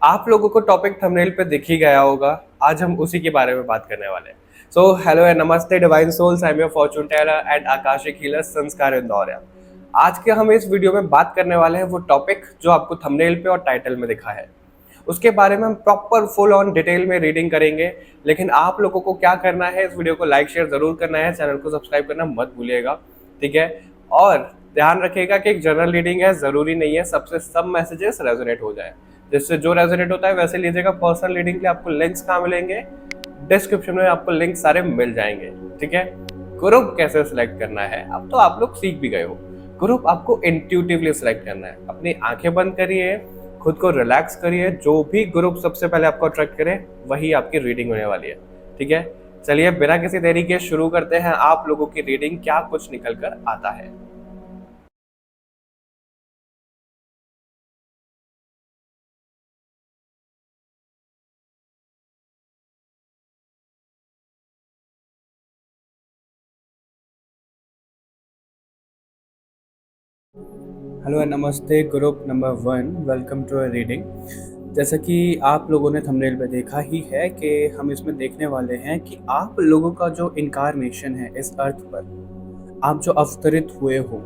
आप लोगों को टॉपिक थंबनेल पे दिख ही गया होगा। आज हम उसी के बारे में बात करने वाले हैं। सो हेलो एंड नमस्ते divine souls, I am your fortune teller and akashic healer Sanskar Indoria. आज के हम इस वीडियो में बात करने वाले हैं वो टॉपिक जो आपको थंबनेल पे और टाइटल में दिखा है। उसके बारे में हम प्रॉपर फुल ऑन डिटेल में रीडिंग करेंगे। लेकिन आप लोगों को क्या करना है, इस वीडियो को लाइक शेयर जरूर करना है, चैनल को सब्सक्राइब करना मत भूलिएगा, ठीक है। और ध्यान रखिएगा कि एक जनरल रीडिंग है, जरूरी नहीं है सबसे सब मैसेजेस रेजोनेट हो जाए। जिससे जो रेजोनेट होता है वैसे लीजिएगा। पर्सनल रीडिंग के लिए आपको लिंक्स कहाँ मिलेंगे? डिस्क्रिप्शन में आपको लिंक सारे मिल जाएंगे, ठीक है। ग्रुप कैसे सिलेक्ट करना है अब तो आप लोग सीख भी गए हो। ग्रुप आपको इंट्यूटिवली सिलेक्ट करना है। अपनी आंखें बंद करिए, खुद को रिलैक्स करिए, जो भी ग्रुप सबसे पहले आपको अट्रैक्ट करे वही आपकी रीडिंग होने वाली है, ठीक है। चलिए बिना किसी देरी के शुरू करते हैं आप लोगों की रीडिंग, क्या कुछ निकल कर आता है। हेलो एंड नमस्ते, group number 1, welcome to a reading. जैसा कि आप लोगों ने थंबनेल पे देखा ही है कि हम इसमें देखने वाले हैं कि आप लोगों का जो इनकारनेशन है इस अर्थ पर, आप जो अवतरित हुए हो।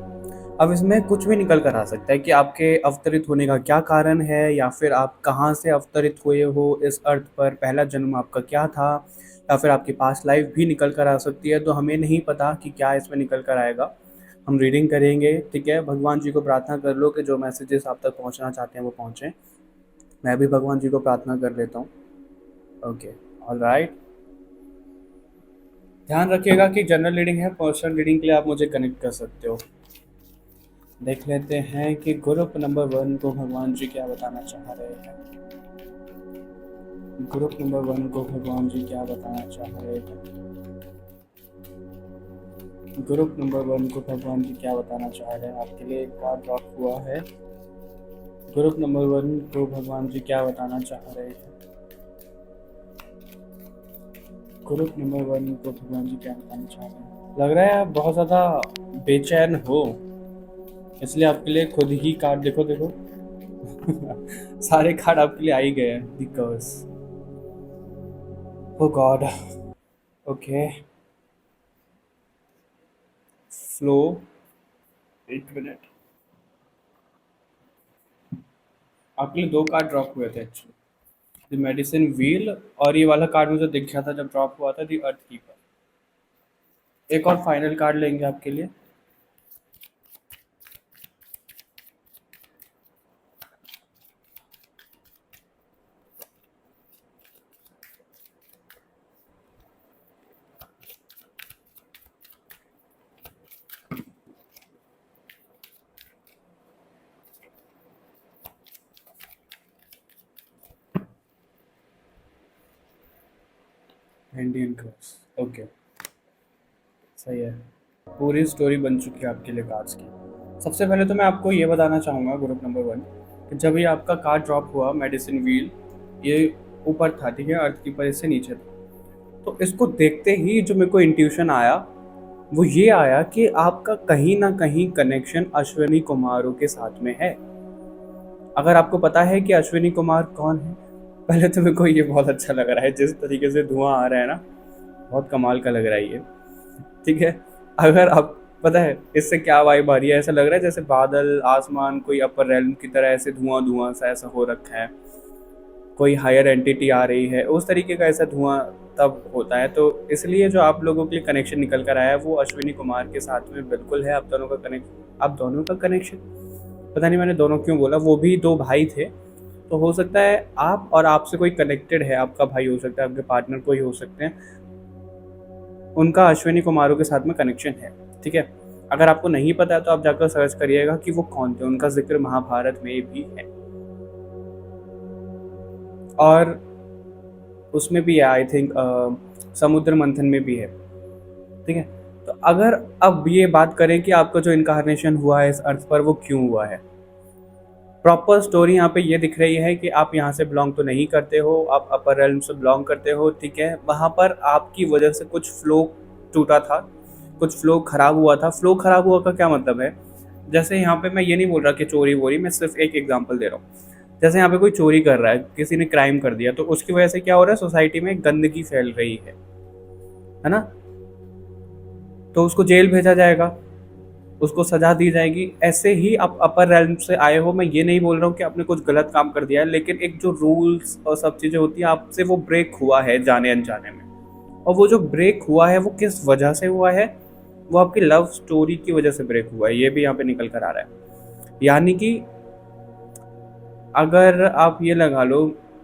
अब इसमें कुछ भी निकल कर आ सकता है कि आपके अवतरित होने का क्या कारण है, या फिर आप कहाँ से अवतरित हुए हो इस अर्थ पर, पहला जन्म आपका क्या था, या फिर आपकी पास्ट लाइफ भी निकल कर आ सकती है। तो हमें नहीं पता कि क्या इसमें निकल कर आएगा। हम रीडिंग करेंगे, ठीक है। भगवान जी को प्रार्थना कर लो कि जो मैसेजेस आप तक पहुंचना चाहते हैं वो पहुंचे। मैं भी भगवान जी को प्रार्थना कर लेता हूँ। Okay, alright. ध्यान रखिएगा कि जनरल रीडिंग है, पर्सनल रीडिंग के लिए आप मुझे कनेक्ट कर सकते हो। देख लेते हैं कि ग्रुप नंबर 1 को भगवान जी क्या बताना चाह रहे हैं। ग्रुप नंबर 1 को भगवान जी क्या बताना चाह रहे हैं। ग्रुप नंबर 1 को भगवान जी क्या बताना चाह रहे हैं। आपके लिए एक कार्ड ड्रॉप हुआ है। ग्रुप नंबर 1 को भगवान जी क्या बताना चाह रहे हैं। ग्रुप नंबर 1 को भगवान जी क्या बताना चाह रहे हैं। लग रहा है आप बहुत ज़्यादा बेचैन हो, इसलिए आपके लिए खुद ही कार्ड देखो देखो। सारे कार्ड आपके लिए आ ही गए हैं। Because oh god. Okay, flow, एक मिनट। आपके लिए दो कार्ड ड्रॉप हुए थे एक्चुअली, द मेडिसिन व्हील, और ये वाला कार्ड मुझे दिख गया था जब ड्रॉप हुआ था, द अर्थ कीपर। एक और फाइनल कार्ड लेंगे आपके लिए। इंडियन क्रॉस, ओके, सही है। पूरी स्टोरी बन चुकी है आपके लिए कार्ड्स की। सबसे पहले तो मैं आपको ये बताना चाहूँगा ग्रुप नंबर 1 कि जब ये आपका कार्ड ड्रॉप हुआ मेडिसिन व्हील, ये ऊपर था, ठीक है, अर्थ की पर से नीचे था। तो इसको देखते ही जो मेरे को इंट्यूशन आया वो ये आया कि आपका कहीं ना कहीं कनेक्शन अश्विनी कुमारों के साथ में है। अगर आपको पता है कि अश्विनी कुमार कौन है, पहले तो मेरे को ये बहुत अच्छा लग रहा है जिस तरीके से धुआं आ रहा है ना, बहुत कमाल का लग रहा है ये, ठीक है। अगर आप, पता है इससे क्या वाइब आ रही है, ऐसा लग रहा है जैसे बादल, आसमान, कोई अपर रेलम की तरह ऐसे धुआं धुआं सा ऐसा हो रखा है, कोई हायर एंटिटी आ रही है, उस तरीके का ऐसा धुआं तब होता है। तो इसलिए जो आप लोगों के लिए कनेक्शन निकल कर आया है वो अश्विनी कुमार के साथ में बिल्कुल है। आप दोनों का कनेक्शन, आप दोनों का कनेक्शन, पता नहीं मैंने दोनों क्यों बोला, वो भी दो भाई थे। तो हो सकता है आप और आपसे कोई कनेक्टेड है, आपका भाई हो सकता है, आपके पार्टनर कोई हो सकते हैं, उनका अश्विनी कुमारों के साथ में कनेक्शन है, ठीक है। अगर आपको नहीं पता है तो आप जाकर सर्च करिएगा कि वो कौन थे, उनका जिक्र महाभारत में भी है और उसमें भी है, आई थिंक समुद्र मंथन में भी है, ठीक है। तो अगर अब ये बात करें कि आपका जो इनकारनेशन हुआ है इस अर्थ पर वो क्यों हुआ है, प्रॉपर स्टोरी यहाँ पे ये दिख रही है कि आप यहाँ से बिलोंग तो नहीं करते हो, आप अपर रेलम से बिलोंग करते हो, ठीक है। वहाँ पर आपकी वजह से कुछ फ्लो टूटा था, कुछ फ्लो खराब हुआ था। फ्लो खराब हुआ का क्या मतलब है, जैसे यहाँ पे मैं ये नहीं बोल रहा कि चोरी वोरी, मैं सिर्फ एक एग्जांपल दे रहा हूँ। जैसे यहाँ पे कोई चोरी कर रहा है, किसी ने क्राइम कर दिया, तो उसकी वजह से क्या हो रहा है, सोसाइटी में गंदगी फैल रही है ना, तो उसको जेल भेजा जाएगा, उसको सजा दी जाएगी। ऐसे ही आप अपर रेल्म से आए हो, मैं ये नहीं बोल रहा हूँ कि आपने कुछ गलत काम कर दिया है, लेकिन एक जो रूल्स और सब चीज़ें होती हैं आपसे वो ब्रेक हुआ है जाने अनजाने में। और वो जो ब्रेक हुआ है वो किस वजह से हुआ है, वो आपकी लव स्टोरी की वजह से ब्रेक हुआ है, ये भी यहाँ पे निकल कर आ रहा है। यानी कि अगर आप ये लगा लो,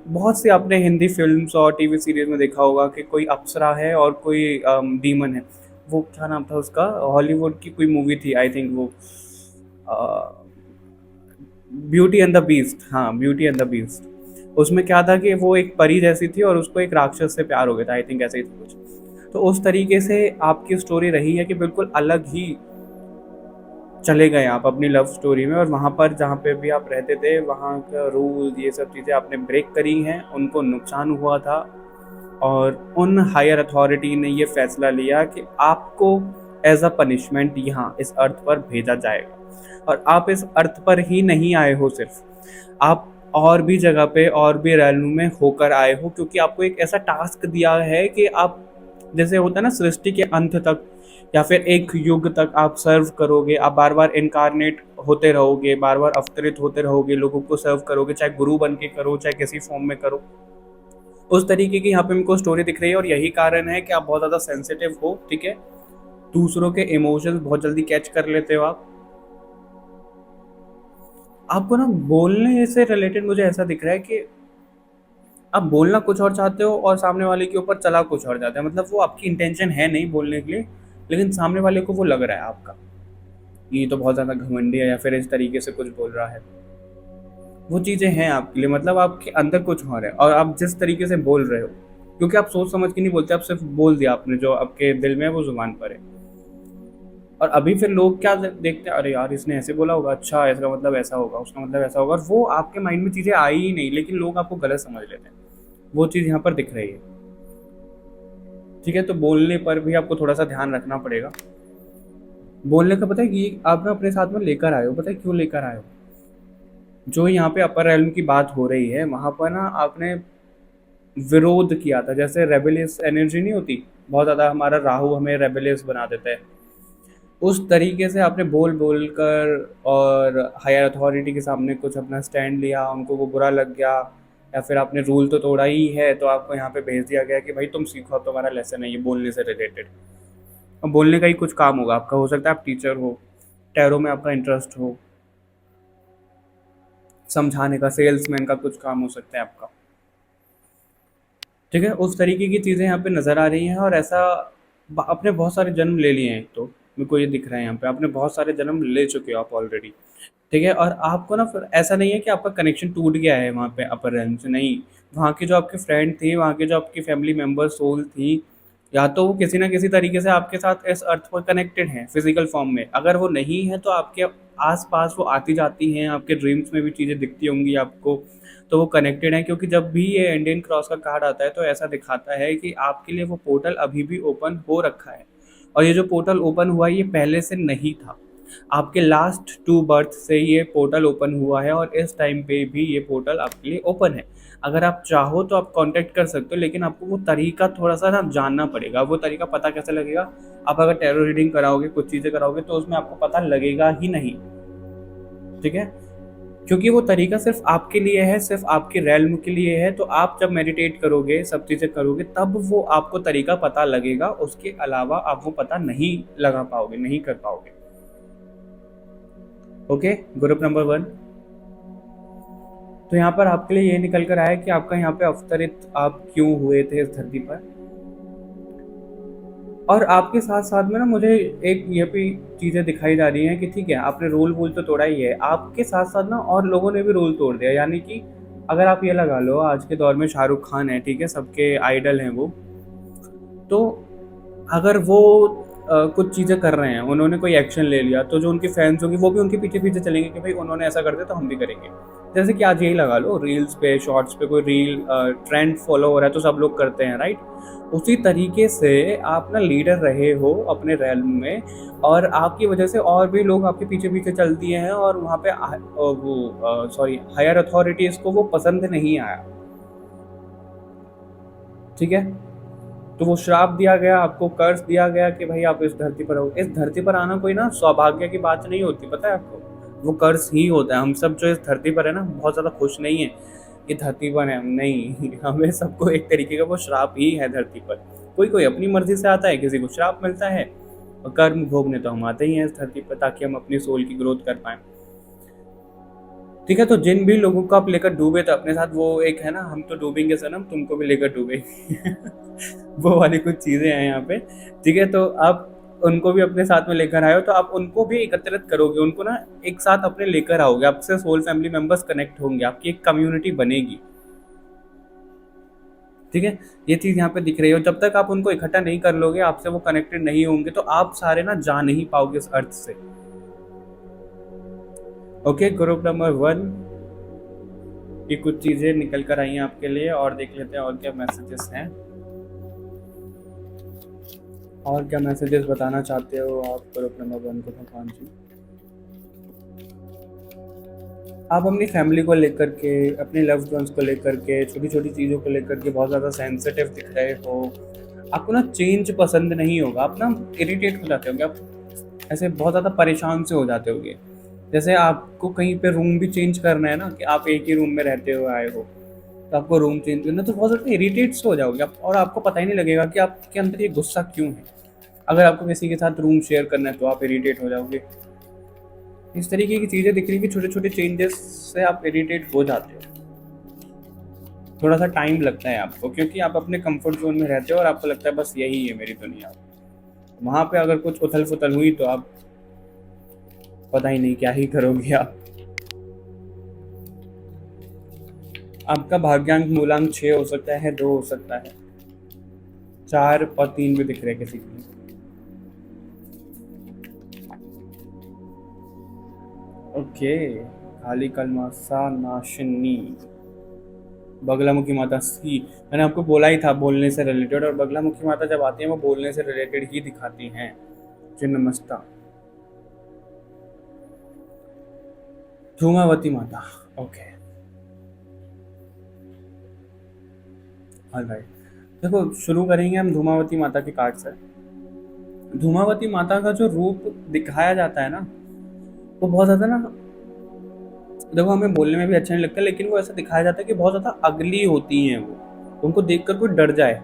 बहुत सी आपने हिंदी फिल्म्स और टीवी सीरीज में देखा होगा कि कोई अप्सरा है और कोई डीमन है। वो क्या नाम था उसका, हॉलीवुड की कोई मूवी थी आई थिंक, वो ब्यूटी एंड द बीस्ट, हाँ ब्यूटी एंड द बीस्ट। उसमें क्या था कि वो एक परी जैसी थी और उसको एक राक्षस से प्यार हो गया था, आई थिंक ऐसे ही था कुछ। तो उस तरीके से आपकी स्टोरी रही है कि बिल्कुल अलग ही चले गए आप अपनी लव स्टोरी में, और वहाँ पर जहाँ पे भी आप रहते थे वहाँ का रूल, ये सब चीज़ें आपने ब्रेक करी हैं, उनको नुकसान हुआ था, और उन हायर अथॉरिटी ने ये फैसला लिया कि आपको एज अ पनिशमेंट यहाँ इस अर्थ पर भेजा जाएगा। और आप इस अर्थ पर ही नहीं आए हो सिर्फ, आप और भी जगह पे और भी रैलू में होकर आए हो, क्योंकि आपको एक ऐसा टास्क दिया है कि आप, जैसे होता है ना सृष्टि के अंत तक या फिर एक युग तक आप सर्व करोगे, आप बार बार इनकारनेट होते रहोगे, बार बार अवतरित होते रहोगे, लोगों को सर्व करोगे, चाहे गुरु बन के करो चाहे किसी फॉर्म में करो। उस तरीके की यहाँ पे हमको स्टोरी दिख रही है, और यही कारण है कि आप बहुत ज़्यादा सेंसिटिव हो, ठीक है, दूसरों के इमोशंस बहुत जल्दी कैच कर लेते हो आप। आपको ना बोलने से रिलेटेड मुझे ऐसा दिख रहा है कि आप बोलना कुछ और चाहते हो और सामने वाले के ऊपर चला कुछ और जाता है, मतलब वो आपकी इंटेंशन है नहीं बोलने के लिए, लेकिन सामने वाले को वो लग रहा है आपका ये तो बहुत ज़्यादा घमंडी है या फिर इस तरीके से कुछ बोल रहा है। वो चीज़ें हैं आपके लिए, मतलब आपके अंदर कुछ और है, और आप जिस तरीके से बोल रहे हो, क्योंकि आप सोच समझ के नहीं बोलते, आप सिर्फ बोल दिया आपने, जो आपके दिल में है वो जुबान पर है। और अभी फिर लोग क्या देखते हैं, अरे यार इसने ऐसे बोला होगा, अच्छा इसका मतलब ऐसा होगा, उसका मतलब ऐसा होगा, और वो आपके माइंड में चीज़ें आई ही नहीं, लेकिन लोग आपको गलत समझ लेते हैं। वो चीज़ यहाँ पर दिख रही है, ठीक है। तो बोलने पर भी आपको थोड़ा सा ध्यान रखना पड़ेगा। बोलने का पता है कि आप ना अपने साथ में लेकर आए हो, पता है क्यों लेकर आए हो? जो यहाँ पे अपर रेलम की बात हो रही है, वहाँ पर ना आपने विरोध किया था, जैसे रेबेलियस एनर्जी नहीं होती, बहुत ज़्यादा हमारा राहु हमें रेबेलियस बना देता है, उस तरीके से आपने बोल बोल कर और हायर अथॉरिटी के सामने कुछ अपना स्टैंड लिया, उनको वो बुरा लग गया, या फिर आपने रूल तो तोड़ा ही है, तो आपको यहाँ पे भेज दिया गया कि भाई तुम सीखो, अब तुम्हारा लेसन है ये बोलने से रिलेटेड। अब बोलने का ही कुछ काम होगा आपका, हो सकता है आप टीचर हो, टैरो में आपका इंटरेस्ट हो, समझाने का, सेल्समैन का कुछ काम हो सकता है आपका, ठीक है। उस तरीके की चीज़ें यहाँ पे नज़र आ रही हैं, और ऐसा आपने बहुत सारे जन्म ले लिए हैं, एक तो मेरे को ये दिख रहा है यहाँ पे आपने बहुत सारे जन्म ले चुके हो आप ऑलरेडी, ठीक है। और आपको ना फिर ऐसा नहीं है कि आपका कनेक्शन टूट गया है वहाँ पे अपर रेलम से, नहीं, वहाँ के जो आपके फ्रेंड थे, वहाँ के जो आपकी फैमिली मेम्बर सोल थी, या तो वो किसी ना किसी तरीके से आपके साथ इस अर्थ पर कनेक्टेड हैं फिजिकल फॉर्म में, अगर वो नहीं है तो आपके आस पास वो आती जाती हैं, आपके ड्रीम्स में भी चीज़ें दिखती होंगी आपको, तो वो कनेक्टेड है। क्योंकि जब भी ये इंडियन क्रॉस का कार्ड आता है तो ऐसा दिखाता है कि आपके लिए वो पोर्टल अभी भी ओपन हो रखा है, और ये जो पोर्टल ओपन हुआ है ये पहले से नहीं था, आपके लास्ट 2 बर्थ से ये पोर्टल ओपन हुआ है, और इस टाइम पे भी ये पोर्टल आपके लिए ओपन है। अगर आप चाहो तो आप कांटेक्ट कर सकते हो, लेकिन आपको वो तरीका थोड़ा सा ना जानना पड़ेगा। वो तरीका पता कैसे लगेगा? आप अगर टैरो रीडिंग कराओगे, कुछ चीज़ें कराओगे, तो उसमें आपको पता लगेगा ही नहीं, ठीक है, क्योंकि वो तरीका सिर्फ आपके लिए है, सिर्फ आपके रेल्म के लिए है। तो आप जब मेडिटेट करोगे, सब चीज़ें करोगे, तब वो आपको तरीका पता लगेगा, उसके अलावा आप वो पता नहीं लगा पाओगे, नहीं कर पाओगे। Okay, group number 1। तो यहाँ पर आपके लिए ये निकल कर आया कि आपका यहाँ पे अवतरित आप क्यों हुए थे इस धरती पर, और आपके साथ साथ में ना मुझे एक ये भी चीज़ें दिखाई जा रही हैं कि ठीक है आपने रूल वूल तो तोड़ा ही है, आपके साथ साथ ना और लोगों ने भी रूल तोड़ दिया। यानी कि अगर आप ये लगा लो, आज के दौर में शाहरुख खान है, ठीक है, सबके आइडल हैं वो, तो अगर वो कुछ चीज़ें कर रहे हैं, उन्होंने कोई एक्शन ले लिया, तो जो उनके फैंस होंगे वो भी उनके पीछे पीछे चलेंगे कि भाई उन्होंने ऐसा कर दिया तो हम भी करेंगे। जैसे कि आज यही लगा लो, रील्स पे, शॉर्ट्स पे कोई रील ट्रेंड फॉलो हो रहा है तो सब लोग करते हैं, राइट? उसी तरीके से आप ना लीडर रहे हो अपने रैल्म में, और आपकी वजह से और भी लोग आपके पीछे पीछे चल दिए हैं, और वहाँ पे वो सॉरी हायर अथॉरिटीज़ को वो पसंद नहीं आया, ठीक है? तो वो श्राप दिया गया आपको, कर्स दिया गया कि भाई आप इस धरती पर हो। इस धरती पर आना कोई ना सौभाग्य की बात नहीं होती, पता है आपको? वो कर्स ही होता है। हम सब जो इस धरती पर है ना, बहुत ज़्यादा खुश नहीं है कि धरती पर है हम, नहीं हमें सबको एक तरीके का वो श्राप ही है धरती पर। कोई कोई अपनी मर्जी से आता है, किसी को श्राप मिलता है, और कर्म भोगने तो हम आते ही हैं इस धरती पर, ताकि हम अपनी सोल की ग्रोथ कर पाएँ। ठीक है, तो जिन भी लोगों को आप लेकर डूबे थे अपने साथ, वो एक है ना, हम तो डूबेंगे सनम, तुमको भी लेकर डूबेंगे वो वाली कुछ चीज़ें हैं यहाँ पे। ठीक है, तो आप उनको भी अपने साथ में लेकर आए हो, तो आप उनको भी एकत्रित करोगे, उनको ना एक साथ अपने लेकर आओगे, आपसे सोल फैमिली मेंबर्स कनेक्ट होंगे, आपकी एक कम्युनिटी बनेगी। ठीक है, ये चीज़ यहाँ पे दिख रही है, और जब तक आप उनको इकट्ठा नहीं कर लोगे, आपसे वो कनेक्टेड नहीं होंगे, तो आप सारे ना जा नहीं पाओगे इस अर्थ से। ओके, ग्रुप नंबर 1 की कुछ चीज़ें निकल कर आई हैं आपके लिए, और देख लेते हैं और क्या मैसेजेस हैं, और क्या मैसेजेस बताना चाहते हो आप ग्रुप नंबर 1 को भगवान जी। आप अपनी फैमिली को लेकर के, अपने लव्ड वंस को लेकर के, छोटी छोटी चीज़ों को लेकर के बहुत ज़्यादा सेंसिटिव दिख रहे हो। आपको ना चेंज पसंद नहीं होगा, आप ना इरिटेट हो जाते होंगे, आप ऐसे बहुत ज़्यादा परेशान से हो जाते होंगे। जैसे आपको कहीं पे रूम भी चेंज करना है ना, कि आप एक ही रूम में रहते हुए आए हो, तो आपको रूम चेंज करना, तो बहुत ज़्यादा इरिटेट से हो जाओगे आप, और आपको पता ही नहीं लगेगा कि आपके अंदर ये गुस्सा क्यों है। अगर आपको किसी के साथ रूम शेयर करना है तो आप इरिटेट हो जाओगे। इस तरीके की चीज़ें दिख रही कि छोटे छोटे चेंजेस से आप इरिटेट हो जाते हो। थोड़ा सा टाइम लगता है आपको, क्योंकि आप अपने कंफर्ट जोन में रहते हो और आपको लगता है बस यही है मेरी दुनिया। वहाँ पे अगर कुछ उथल पुथल हुई तो आप पता ही नहीं क्या ही करोगे आप। आपका भाग्यांक मूलांक 6 हो सकता है, 2 हो सकता है, 4 और 3 भी दिख रहे किसी की। ओके, काली कलमासा नाशिनी, बगलामुखी माता सी। मैंने आपको बोला ही था बोलने से रिलेटेड, और बगलामुखी माता जब आती है वो बोलने से रिलेटेड ही दिखाती हैं। जी नमस्ता। धूमावती माता, ओके, ऑलराइट। देखो, शुरू करेंगे हम धूमावती माता के कार्ड से। धूमावती माता का जो रूप दिखाया जाता है ना, वो बहुत ज़्यादा ना, देखो हमें बोलने में भी अच्छा नहीं लगता, लेकिन वो ऐसा दिखाया जाता है कि बहुत ज़्यादा अगली होती हैं वो, उनको देखकर कोई डर जाए।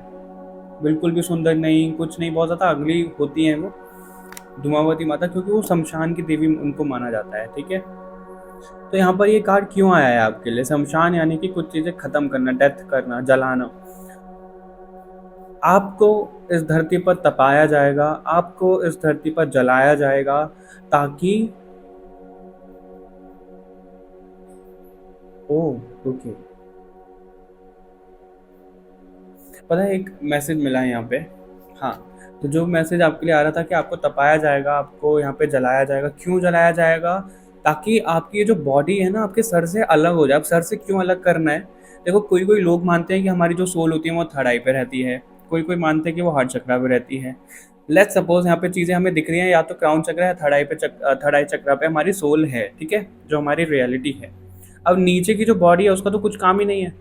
बिल्कुल भी सुंदर नहीं, कुछ नहीं, बहुत ज़्यादा अगली होती हैं वो धूमावती माता, क्योंकि वो शमशान की देवी उनको माना जाता है। ठीक है, तो यहाँ पर ये कार्ड क्यों आया है आपके लिए? शमशान यानी कि कुछ चीज़ें ख़त्म करना, डेथ करना, जलाना। आपको इस धरती पर तपाया जाएगा, आपको इस धरती पर जलाया जाएगा, ताकि ओके, पता है एक मैसेज मिला है यहाँ पे। हाँ, तो जो मैसेज आपके लिए आ रहा था कि आपको तपाया जाएगा, आपको यहाँ पे जलाया जाएगा। क्यों जलाया जाएगा? ताकि आपकी ये जो बॉडी है ना, आपके सर से अलग हो जाए। अब सर से क्यों अलग करना है? देखो, कोई कोई लोग मानते हैं कि हमारी जो सोल होती है वो थर्ड आई पे रहती है, कोई कोई मानते हैं कि वो हार्ट चक्रा पे रहती है। लेट्स सपोज यहाँ पे चीज़ें हमें दिख रही हैं, या तो क्राउन चक्रा है, थर्ड आई पे थर्ड आई चक्रा पे हमारी सोल है, ठीक है, जो हमारी रियलिटी है। अब नीचे की जो बॉडी है उसका तो कुछ काम ही नहीं है,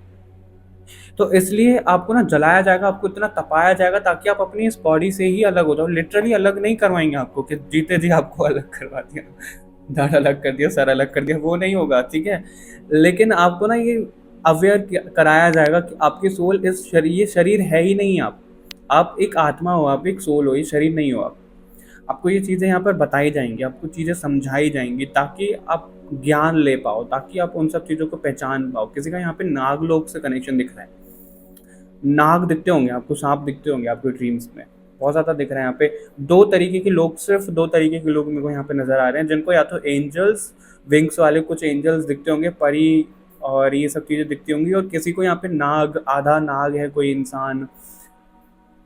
तो इसलिए आपको ना जलाया जाएगा, आपको इतना तपाया जाएगा ताकि आप अपनी इस बॉडी से ही अलग हो जाओ। लिटरली अलग नहीं करवाएंगे आपको कि जीते जी आपको अलग करवा दिया, दाढ़ अलग कर दिया, सर अलग कर दिया, वो नहीं होगा, ठीक है। लेकिन आपको ना ये अवेयर कराया जाएगा कि आपकी सोल इस शरीर, ये शरीर है ही नहीं। आप एक आत्मा हो, आप एक सोल हो, ये शरीर नहीं हो आप। आपको ये चीज़ें यहाँ पर बताई जाएंगी, आपको चीज़ें समझाई जाएंगी, ताकि आप ज्ञान ले पाओ, ताकि आप उन सब चीज़ों को पहचान पाओ। किसी का यहाँ पे नागलोक से कनेक्शन दिख रहा है, नाग दिखते होंगे आपको, सांप दिखते होंगे आपके ड्रीम्स में, बहुत ज़्यादा दिख रहे हैं यहाँ पे। दो तरीके के लोग, सिर्फ दो तरीके के लोग मेरे को यहाँ पे नज़र आ रहे हैं, जिनको या तो एंजल्स, विंग्स वाले कुछ एंजल्स दिखते होंगे, परी और ये सब चीज़ें दिखती होंगी, और किसी को यहाँ पे नाग, आधा नाग है कोई इंसान,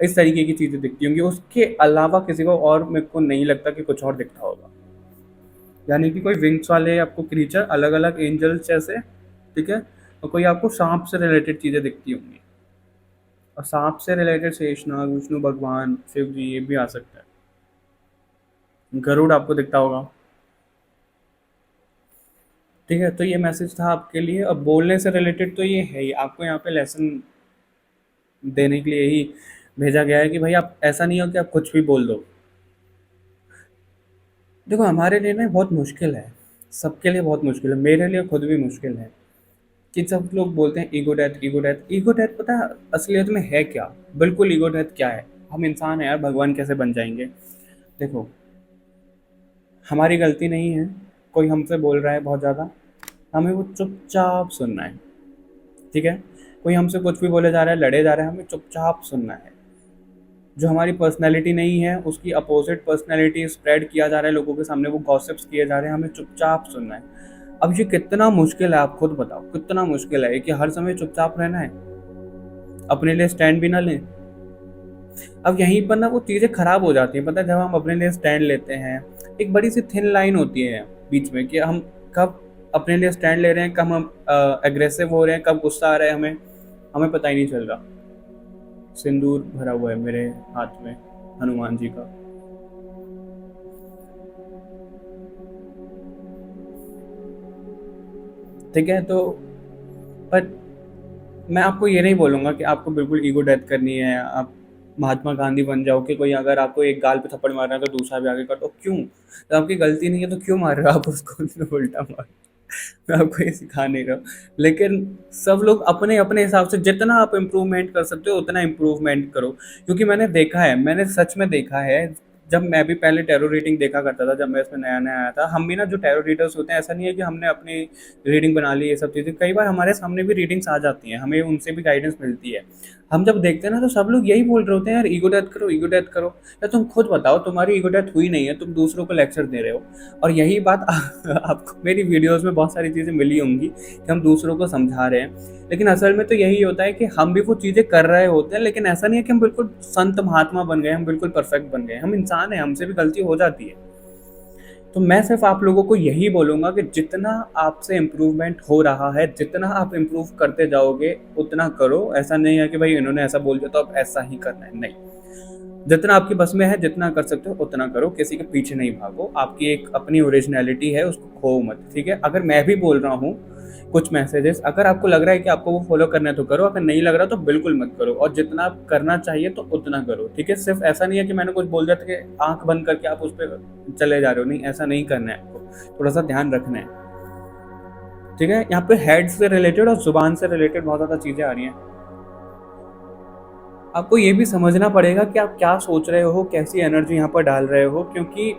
इस तरीके की चीज़ें दिखती होंगी। उसके अलावा किसी को और मेरे को नहीं लगता कि कुछ और दिखता होगा, यानी कि कोई विंग्स वाले आपको क्रीचर, अलग अलग एंजल्स जैसे ठीक है, और कोई आपको सांप से रिलेटेड चीज़ें दिखती होंगी, और सांप से रिलेटेड शेषनाग, विष्णु भगवान, शिव जी, ये भी आ सकता है। गरुड़ आपको दिखता होगा। ठीक है, तो ये मैसेज था आपके लिए। अब बोलने से रिलेटेड तो ये है ही, आपको यहाँ पे लेसन देने के लिए ही भेजा गया है कि भाई आप ऐसा नहीं हो कि आप कुछ भी बोल दो। देखो हमारे लिए ना बहुत मुश्किल है, सबके लिए बहुत मुश्किल है, मेरे लिए खुद भी मुश्किल है कि सब लोग बोलते हैं ego death, ego death, ego death. पता है असलियत में है क्या? बिल्कुल ईगो डेथ क्या है? हम इंसान हैं यार, भगवान कैसे बन जाएंगे? देखो, हमारी गलती नहीं है, कोई हमसे बोल रहा है बहुत ज़्यादा, हमें वो चुपचाप सुनना है। ठीक है, कोई हमसे कुछ भी बोले जा रहा है, लड़े जा रहा है, हमें चुपचाप सुनना है। जो हमारी पर्सनैलिटी नहीं है उसकी अपोजिट पर्सनैलिटी स्प्रेड किया जा रहा है लोगों के सामने, वो गॉसिप्स किए जा रहे हैं, हमें चुपचाप सुनना है। अब ये कितना मुश्किल है, आप खुद बताओ कितना मुश्किल है कि हर समय चुपचाप रहना है, अपने लिए स्टैंड भी ना लें। अब यहीं पर ना वो चीज़ें खराब हो जाती हैं, पता है, जब हम अपने लिए स्टैंड लेते हैं, एक बड़ी सी थिन लाइन होती है बीच में कि हम कब अपने लिए स्टैंड ले रहे हैं, कब हम एग्रेसिव हो रहे हैं, कब गुस्सा आ रहा है, हमें हमें पता ही नहीं चल रहा। सिंदूर भरा हुआ है मेरे हाथ में, हनुमान जी का। ठीक है, तो पर मैं आपको ये नहीं बोलूँगा कि आपको बिल्कुल ईगो डेथ करनी है, आप महात्मा गांधी बन जाओ कि कोई अगर आपको एक गाल पे थप्पड़ मार रहा है तो दूसरा भी आगे कर दो। क्यों? तो आपकी गलती नहीं है तो क्यों मार रहे हो आप उसको? उल्टा मार। मैं आपको ये सिखा नहीं रहा हूँ, लेकिन सब लोग अपने अपने हिसाब से जितना आप इम्प्रूवमेंट कर सकते हो उतना इम्प्रूवमेंट करो। क्योंकि मैंने देखा है, मैंने सच में देखा है, जब मैं भी पहले टैरो रीडिंग देखा करता था, जब मैं इसमें नया नया आया था, हम भी ना जो टैरो रीडर्स होते हैं, ऐसा नहीं है कि हमने अपनी रीडिंग बना ली, ये सब चीज़ें कई बार हमारे सामने भी रीडिंग्स आ जाती हैं, हमें उनसे भी गाइडेंस मिलती है। हम जब देखते हैं ना तो सब लोग यही बोल रहे होते हैं, यार ईगो डेथ करो, ईगो डेथ करो। या तुम खुद बताओ, तुम्हारी ईगो डेथ हुई नहीं है, तुम दूसरों को लेक्चर दे रहे हो। और यही बात आपको मेरी वीडियोस में बहुत सारी चीज़ें मिली होंगी कि हम दूसरों को समझा रहे हैं, लेकिन असल में तो यही होता है कि हम भी वो चीज़ें कर रहे होते हैं, लेकिन ऐसा नहीं है कि हम बिल्कुल संत महात्मा बन गए, हम बिल्कुल परफेक्ट बन गए। हम इंसान हैं, हमसे भी गलती हो जाती है। तो मैं सिर्फ आप लोगों को यही बोलूँगा कि जितना आपसे इम्प्रूवमेंट हो रहा है, जितना आप इम्प्रूव करते जाओगे उतना करो। ऐसा नहीं है कि भाई इन्होंने ऐसा बोल दिया तो अब ऐसा ही करना है, नहीं। जितना आपकी बस में है, जितना कर सकते हो उतना करो, किसी के पीछे नहीं भागो। आपकी एक अपनी ओरिजिनलिटी है, उसको खो मत। ठीक है, अगर मैं भी बोल रहा हूँ कुछ मैसेजेस, अगर आपको लग रहा है कि आपको वो फॉलो करना है तो करो, अगर नहीं लग रहा तो बिल्कुल मत करो, और जितना आप करना चाहिए तो उतना करो। ठीक है, सिर्फ ऐसा नहीं है कि मैंने कुछ बोल दिया था कि आंख बंद करके आप उस पर चले जा रहे हो, नहीं, ऐसा नहीं करना है आपको, थोड़ा सा ध्यान रखना है। ठीक है, यहाँ पे हेड से रिलेटेड और जुबान से रिलेटेड बहुत ज़्यादा चीज़ें आ रही हैं। आपको ये भी समझना पड़ेगा कि आप क्या सोच रहे हो, कैसी एनर्जी यहाँ पर डाल रहे हो, क्योंकि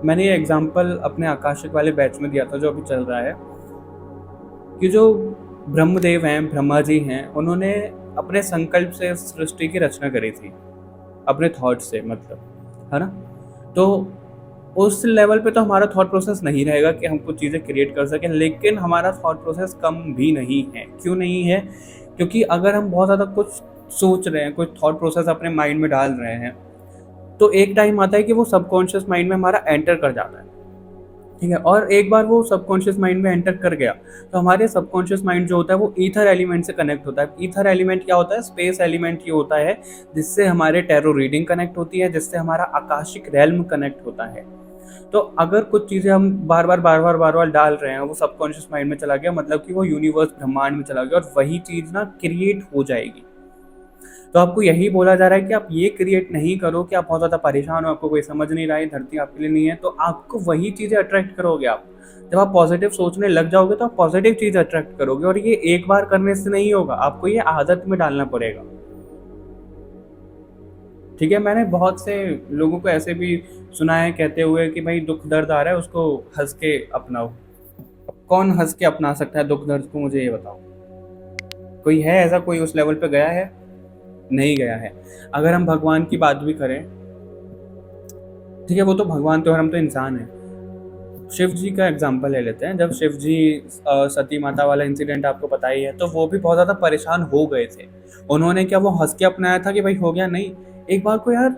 मैंने ये एग्जाम्पल अपने आकाशिक वाले बैच में दिया था जो अभी चल रहा है, कि जो ब्रह्मदेव हैं, ब्रह्मा जी हैं, उन्होंने अपने संकल्प से सृष्टि की रचना करी थी, अपने थॉट से, मतलब, है ना? तो उस लेवल पे तो हमारा थॉट प्रोसेस नहीं रहेगा कि हम कुछ चीज़ें क्रिएट कर सकें, लेकिन हमारा थॉट प्रोसेस कम भी नहीं है। क्यों नहीं है? क्योंकि अगर हम बहुत ज़्यादा कुछ सोच रहे हैं, कोई थॉट प्रोसेस अपने माइंड में डाल रहे हैं, तो एक टाइम आता है कि वो सबकॉन्शियस माइंड में हमारा एंटर कर जाता है। ठीक है, और एक बार वो सबकॉन्शियस माइंड में एंटर कर गया तो हमारे सबकॉन्शियस माइंड जो होता है वो ईथर एलिमेंट से कनेक्ट होता है। ईथर एलिमेंट क्या होता है? स्पेस एलिमेंट ये होता है जिससे हमारे टैरो रीडिंग कनेक्ट होती है, जिससे हमारा आकाशिक रेल्म कनेक्ट होता है। तो अगर कुछ चीज़ें हम बार बार डाल रहे हैं, वो सबकॉन्शियस माइंड में चला गया, मतलब कि वो यूनिवर्स ब्रह्मांड में चला गया, और वही चीज़ ना क्रिएट हो जाएगी। तो आपको यही बोला जा रहा है कि आप ये क्रिएट नहीं करो कि आप बहुत ज़्यादा परेशान हो, आपको कोई समझ नहीं रहा है, धरती आपके लिए नहीं है, तो आपको वही चीज़ें अट्रैक्ट करोगे आप। जब आप पॉजिटिव सोचने लग जाओगे तो आप पॉजिटिव चीज़ अट्रैक्ट करोगे, और ये एक बार करने से नहीं होगा, आपको ये आदत में डालना पड़ेगा। ठीक है, मैंने बहुत से लोगों को ऐसे भी सुना है कहते हुए कि भाई दुख दर्द आ रहा है, उसको हंस के अपनाओ। कौन हंस के अपना सकता है दुख दर्द को? मुझे ये बताओ, कोई है ऐसा? कोई उस लेवल पे गया है? नहीं गया है। अगर हम भगवान की बात भी करें, ठीक है, वो तो भगवान तो, और हम तो इंसान हैं। शिव जी का एग्जाम्पल ले लेते हैं। जब शिव जी सती माता वाला इंसिडेंट आपको पता ही है, तो वो भी बहुत ज़्यादा परेशान हो गए थे। उन्होंने क्या वो हंस के अपनाया था कि भाई हो गया? नहीं। एक बार को यार,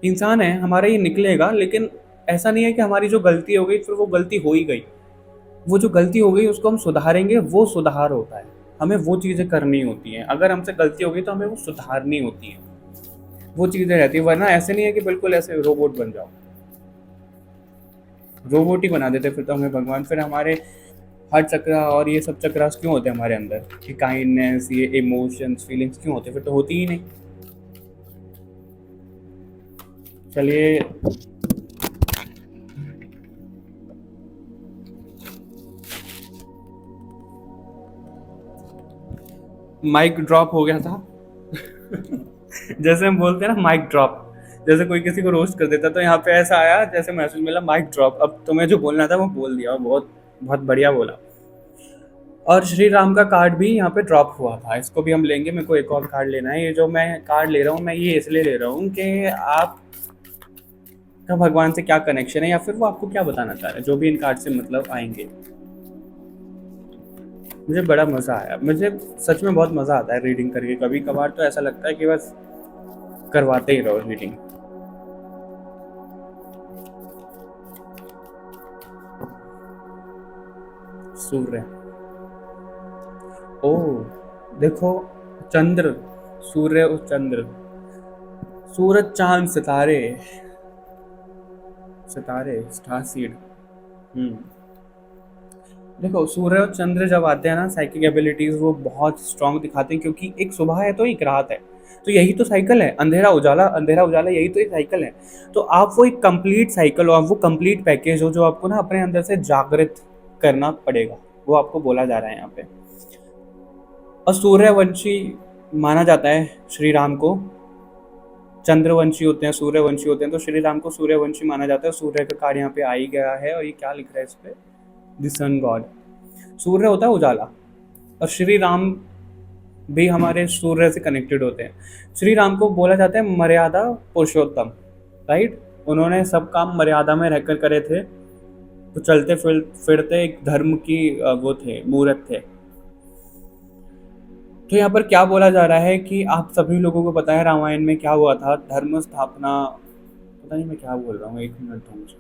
इंसान है, हमारा ये निकलेगा, लेकिन ऐसा नहीं है कि हमारी जो गलती हो गई फिर वो गलती हो ही गई। वो जो गलती हो गई उसको हम सुधारेंगे, वो सुधार होता है। हमें वो चीज़ें करनी होती हैं, अगर हमसे गलती हो गई तो हमें वो सुधारनी होती है, वो चीज़ें रहती है। वरना ऐसे नहीं है कि बिल्कुल ऐसे रोबोट बन जाओ, रोबोट ही बना देते फिर तो हमें भगवान। फिर हमारे हर चक्रा और ये सब चक्रास क्यों होते हैं हमारे अंदर, कि काइंडनेस, ये इमोशंस, फीलिंग्स क्यों होते, फिर तो होती ही नहीं। चलिए, माइक ड्रॉप हो गया था। जैसे हम बोलते हैं ना माइक ड्रॉप, जैसे कोई किसी को रोस्ट कर देता, तो यहाँ पे ऐसा आया जैसे मैसेज मिला माइक ड्रॉप, अब तुम्हें जो बोलना था वो बोल दिया, और बहुत बहुत बढ़िया बोला। और श्री राम का कार्ड भी यहाँ पे ड्रॉप हुआ था, इसको भी हम लेंगे। मेरे को एक और कार्ड लेना है। ये जो मैं कार्ड ले रहा हूँ, मैं ये इसलिए ले रहा हूँ कि आपका भगवान से क्या कनेक्शन है, या फिर वो आपको क्या बताना चाह रहे हैं, जो भी इन कार्ड से मतलब आएंगे। मुझे बड़ा मज़ा आया, मुझे सच में बहुत मज़ा आता है रीडिंग करके। कभी कभार तो ऐसा लगता है कि बस करवाते ही रहो रीडिंग। सूर्य, ओ देखो, चंद्र, सूर्य और चंद्र, सूरज, चांद, सितारे, सितारे, स्टार सीड। हम्म देखो, सूर्य और चंद्र जब आते हैं ना, साइकिक एबिलिटीज वो बहुत स्ट्रांग दिखाते हैं, क्योंकि एक सुबह है तो एक रात है, तो यही तो साइकिल है, अंधेरा उजाला, अंधेरा उजाला, यही तो एक साइकिल है। तो आप वो एक कंप्लीट साइकिल हो, आप वो कंप्लीट पैकेज हो, जो आपको ना अपने अंदर से जागृत करना पड़ेगा, वो आपको बोला जा रहा है यहाँ पे। और सूर्यवंशी माना जाता है श्री राम को, चंद्रवंशी होते हैं, सूर्यवंशी होते हैं, तो श्री राम को सूर्यवंशी माना जाता है। सूर्य का कार्ड यहाँ पे आ ही गया है, और ये क्या लिख रहा है इस पे, द सन गॉड। सूर्य होता है उजाला, और श्री राम भी हमारे सूर्य से कनेक्टेड होते हैं। श्री राम को बोला जाता है मर्यादा पुरुषोत्तम, राइट। उन्होंने सब काम मर्यादा में रहकर करे थे, तो चलते फिरते एक धर्म की वो थे, मूर्त थे। तो यहाँ पर क्या बोला जा रहा है कि आप सभी लोगों को पता है रामायण में क्या हुआ था, धर्म स्थापना, पता नहीं मैं क्या बोल रहा हूँ, एक मिनट दो मुझे।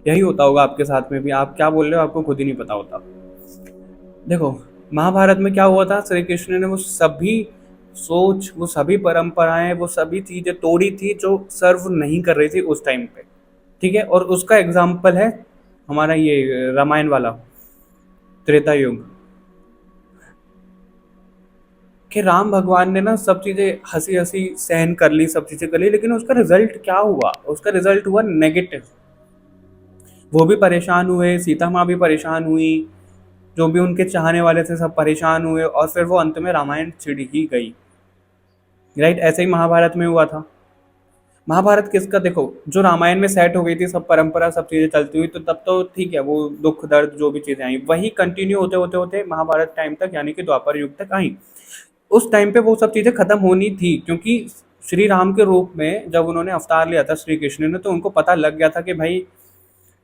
यही होता होगा आपके साथ में भी, आप क्या बोल रहे हो आपको खुद ही नहीं पता होता। देखो, महाभारत में क्या हुआ था, श्री कृष्ण ने वो सभी सोच, वो सभी परंपराएं, वो सभी चीजें तोड़ी थी जो सर्व नहीं कर रही थी उस टाइम पे, ठीक है। और उसका एग्जाम्पल है हमारा ये रामायण वाला, त्रेता युग, कि राम भगवान ने ना सब चीजें हंसी हंसी सहन कर ली, सब चीजें कर ली, लेकिन उसका रिजल्ट क्या हुआ, उसका रिजल्ट हुआ नेगेटिव। वो भी परेशान हुए, सीता माँ भी परेशान हुई, जो भी उनके चाहने वाले थे सब परेशान हुए, और फिर वो अंत में रामायण छिड़ ही गई, राइट। ऐसे ही महाभारत में हुआ था। महाभारत किसका, देखो जो रामायण में सेट हो गई थी सब परंपरा, सब चीजें चलती हुई, तो तब तो ठीक है, वो दुख दर्द जो भी चीजें आई वही कंटिन्यू होते होते होते महाभारत टाइम तक, यानी कि द्वापर युग तक आई। उस टाइम पे वो सब चीज़ें खत्म होनी थी, क्योंकि श्री राम के रूप में जब उन्होंने अवतार लिया था श्री कृष्ण ने, तो उनको पता लग गया था कि भाई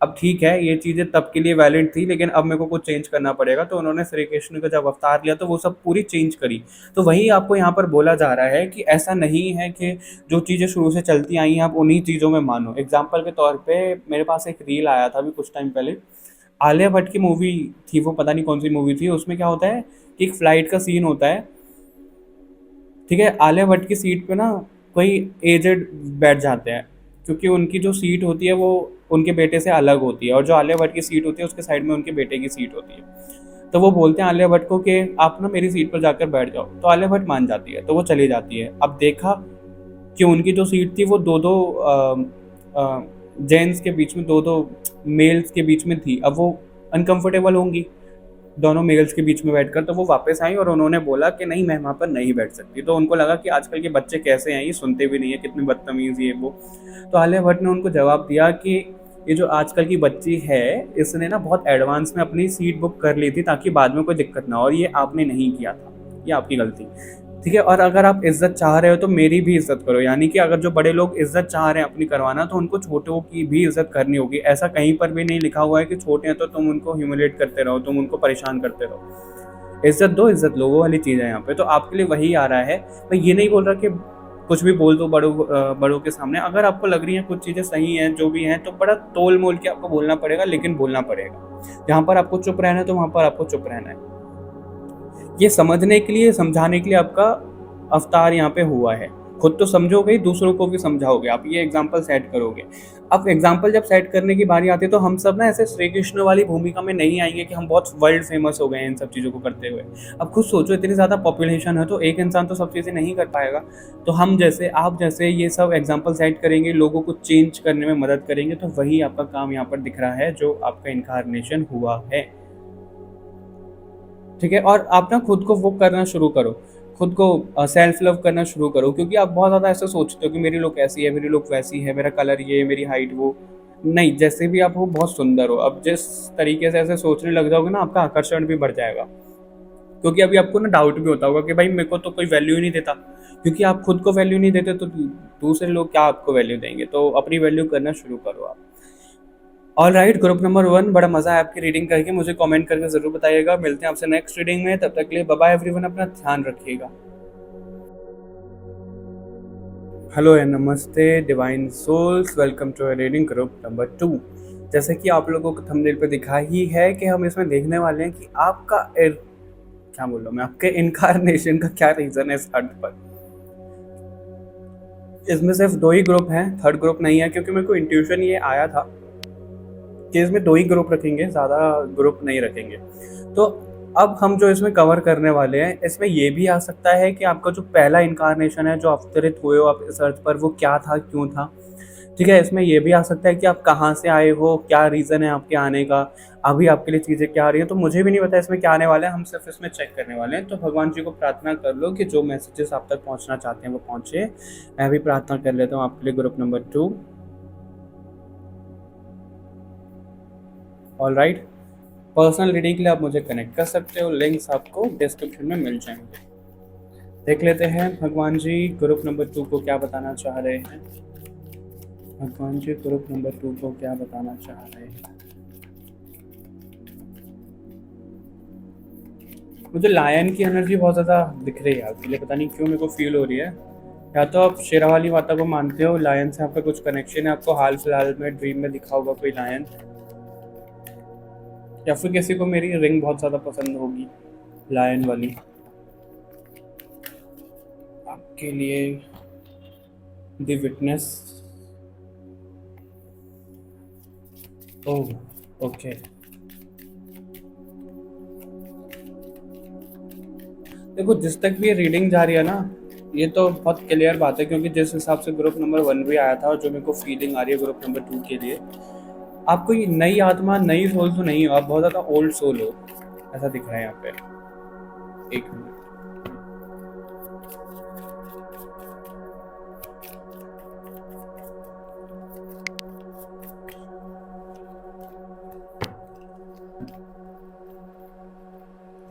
अब ठीक है, ये चीज़ें तब के लिए वैलिड थी, लेकिन अब मेरे को कुछ चेंज करना पड़ेगा। तो उन्होंने श्री कृष्ण का जब अवतार लिया तो वो सब पूरी चेंज करी। तो वही आपको यहाँ पर बोला जा रहा है कि ऐसा नहीं है कि जो चीज़ें शुरू से चलती आई हैं आप उन्हीं चीज़ों में मानो। एग्जाम्पल के तौर पर मेरे पास एक रील आया था अभी कुछ टाइम पहले, आलिया भट्ट की मूवी थी, वो पता नहीं कौन सी मूवी थी। उसमें क्या होता है कि एक फ्लाइट का सीन होता है, ठीक है। आलिया भट्ट की सीट पे ना कोई एजेड बैठ जाते हैं, क्योंकि उनकी जो सीट होती है वो उनके बेटे से अलग होती है, और जो आलिया भट्ट की सीट होती है उसके साइड में उनके बेटे की सीट होती है। तो वो बोलते हैं आलिया भट्ट को कि आप ना मेरी सीट पर जाकर बैठ जाओ, तो आलिया भट्ट मान जाती है, तो वो चली जाती है। अब देखा कि उनकी जो सीट थी वो दो दो जेंट्स के बीच में, दो दो मेल्स के बीच में थी। अब वो अनकंफर्टेबल होंगी दोनों मेल्स के बीच में बैठकर, तो वो वापस आई और उन्होंने बोला कि नहीं, मैं वहाँ पर नहीं बैठ सकती। तो उनको लगा कि आजकल के बच्चे कैसे हैं, ये सुनते भी नहीं है, कितनी बदतमीज़ ये वो। तो आलिया भट्ट ने उनको जवाब दिया कि ये जो आजकल की बच्ची है, इसने ना बहुत एडवांस में अपनी सीट बुक कर ली थी ताकि बाद में कोई दिक्कत ना हो, और ये आपने नहीं किया था, ये आपकी गलती, ठीक है। और अगर आप इज्जत चाह रहे हो तो मेरी भी इज्जत करो, यानी कि अगर जो बड़े लोग इज्जत चाह रहे हैं अपनी करवाना, तो उनको छोटों की भी इज्जत करनी होगी। ऐसा कहीं पर भी नहीं लिखा हुआ है कि छोटे हैं तो तुम उनको ह्यूमिलेट करते रहो, तुम उनको परेशान करते रहो। इज्जत दो, इज्जत लो, वो वाली चीज़ है यहाँ पे। तो आपके लिए वही आ रहा है। मैं ये नहीं बोल रहा कि कुछ भी बोल दो बड़ों के सामने। अगर आपको लग रही है कुछ चीज़ें सही हैं जो भी हैं, तो बड़ा तोल मोल के आपको बोलना पड़ेगा, लेकिन बोलना पड़ेगा। जहाँ पर आपको चुप रहना है तो वहाँ पर आपको चुप रहना है। ये समझने के लिए, समझाने के लिए आपका अवतार यहाँ पे हुआ है। खुद तो समझोगे ही, दूसरों को भी समझाओगे, आप ये एग्जाम्पल सेट करोगे। अब एग्जाम्पल जब सेट करने की बारी आती है तो हम सब ना ऐसे श्री कृष्ण वाली भूमिका में नहीं आएंगे कि हम बहुत वर्ल्ड फेमस हो गए हैं इन सब चीज़ों को करते हुए। अब खुद सोचो, इतनी ज़्यादा पॉपुलेशन है तो एक इंसान तो सब चीज़ें नहीं कर पाएगा। तो हम जैसे, आप जैसे ये सब एग्जाम्पल सेट करेंगे, लोगों को चेंज करने में मदद करेंगे, तो वही आपका काम यहाँ पर दिख रहा है, जो आपका इनकारनेशन हुआ है। ठीक है, और आप ना खुद को वो करना शुरू करो, खुद को सेल्फ लव करना शुरू करो, क्योंकि आप बहुत ज़्यादा ऐसा सोचते हो कि मेरी लुक ऐसी है, मेरी लुक वैसी है, मेरा कलर ये, मेरी हाइट वो। नहीं, जैसे भी आप हो बहुत सुंदर हो। अब जिस तरीके से ऐसे सोचने लग जाओगे ना, आपका आकर्षण भी बढ़ जाएगा। क्योंकि अभी आपको ना डाउट भी होता होगा कि भाई मेरे को तो कोई वैल्यू ही नहीं देता। क्योंकि आप खुद को वैल्यू नहीं देते तो दूसरे लोग क्या आपको वैल्यू देंगे। तो अपनी वैल्यू करना शुरू करो आप। ऑल राइट, ग्रुप नंबर 1, बड़ा मजा है आपकी रीडिंग करके। मुझे कमेंट करके जरूर बताइएगा। मिलते हैं आपसे नेक्स्ट रीडिंग में, तब तक के लिए बाय बाय एवरीवन, अपना ध्यान रखिएगा। हेलो एंड नमस्ते divine souls, welcome to reading group number 2। जैसे कि आप लोगों को थंबनेल पे दिखा ही है कि हम इसमें देखने वाले हैं कि आपका क्या बोल रहा हूँ मैं, आपके इनकारनेशन का क्या रीजन है इस अर्थ पर। इसमें सिर्फ 2 ही ग्रुप हैं, थर्ड ग्रुप नहीं है, क्योंकि मेरे को इंट्यूशन ये आया था कि इसमें 2 ही ग्रुप रखेंगे, ज़्यादा ग्रुप नहीं रखेंगे। तो अब हम जो इसमें कवर करने वाले हैं, इसमें ये भी आ सकता है कि आपका जो पहला इनकारनेशन है, जो अवतरित हुए हो आप इस अर्थ पर, वो क्या था, क्यों था। ठीक है, इसमें ये भी आ सकता है कि आप कहाँ से आए हो, क्या रीज़न है आपके आने का, अभी आपके लिए चीज़ें क्या आ रही हैं। तो मुझे भी नहीं पता इसमें क्या आने वाला है, हम सिर्फ इसमें चेक करने वाले हैं। तो भगवान जी को प्रार्थना कर लो कि जो मैसेजेस आप तक पहुँचना चाहते हैं वो पहुँचे। मैं भी प्रार्थना कर लेता हूँ आपके लिए, group number 2। All right, personal reading के लिए आप मुझे कनेक्ट कर सकते हो, लिंक्स आपको डिस्क्रिप्शन में मिल जाएंगे। देख लेते हैं भगवान जी ग्रुप नंबर 2 को क्या बताना चाह रहे हैं। भगवान जी ग्रुप नंबर 2 को क्या बताना चाह रहे हैं। मुझे लायन की एनर्जी बहुत ज़्यादा दिख रही है आपके लिए, पता नहीं क्यों मेरे को फील हो रही है। या तो आप शेरा वाली माता को मानते हो, लायन से आपका कुछ कनेक्शन है, आपको हाल फिलहाल में ड्रीम में दिखा होगा कोई लायन, या फिर किसी को मेरी रिंग बहुत ज़्यादा पसंद होगी लायन वाली। आपके लिए द विटनेस। ओह ओके, देखो जिस तक भी ये रीडिंग जा रही है ना, ये तो बहुत क्लियर बात है, क्योंकि जिस हिसाब से ग्रुप नंबर 1 भी आया था और जो मेरे को फीलिंग आ रही है ग्रुप नंबर 2 के लिए, आप कोई नई आत्मा, नई सोल तो नहीं हो, आप बहुत ज़्यादा ओल्ड सोल हो, ऐसा दिख रहा है यहाँ पे। एक minute,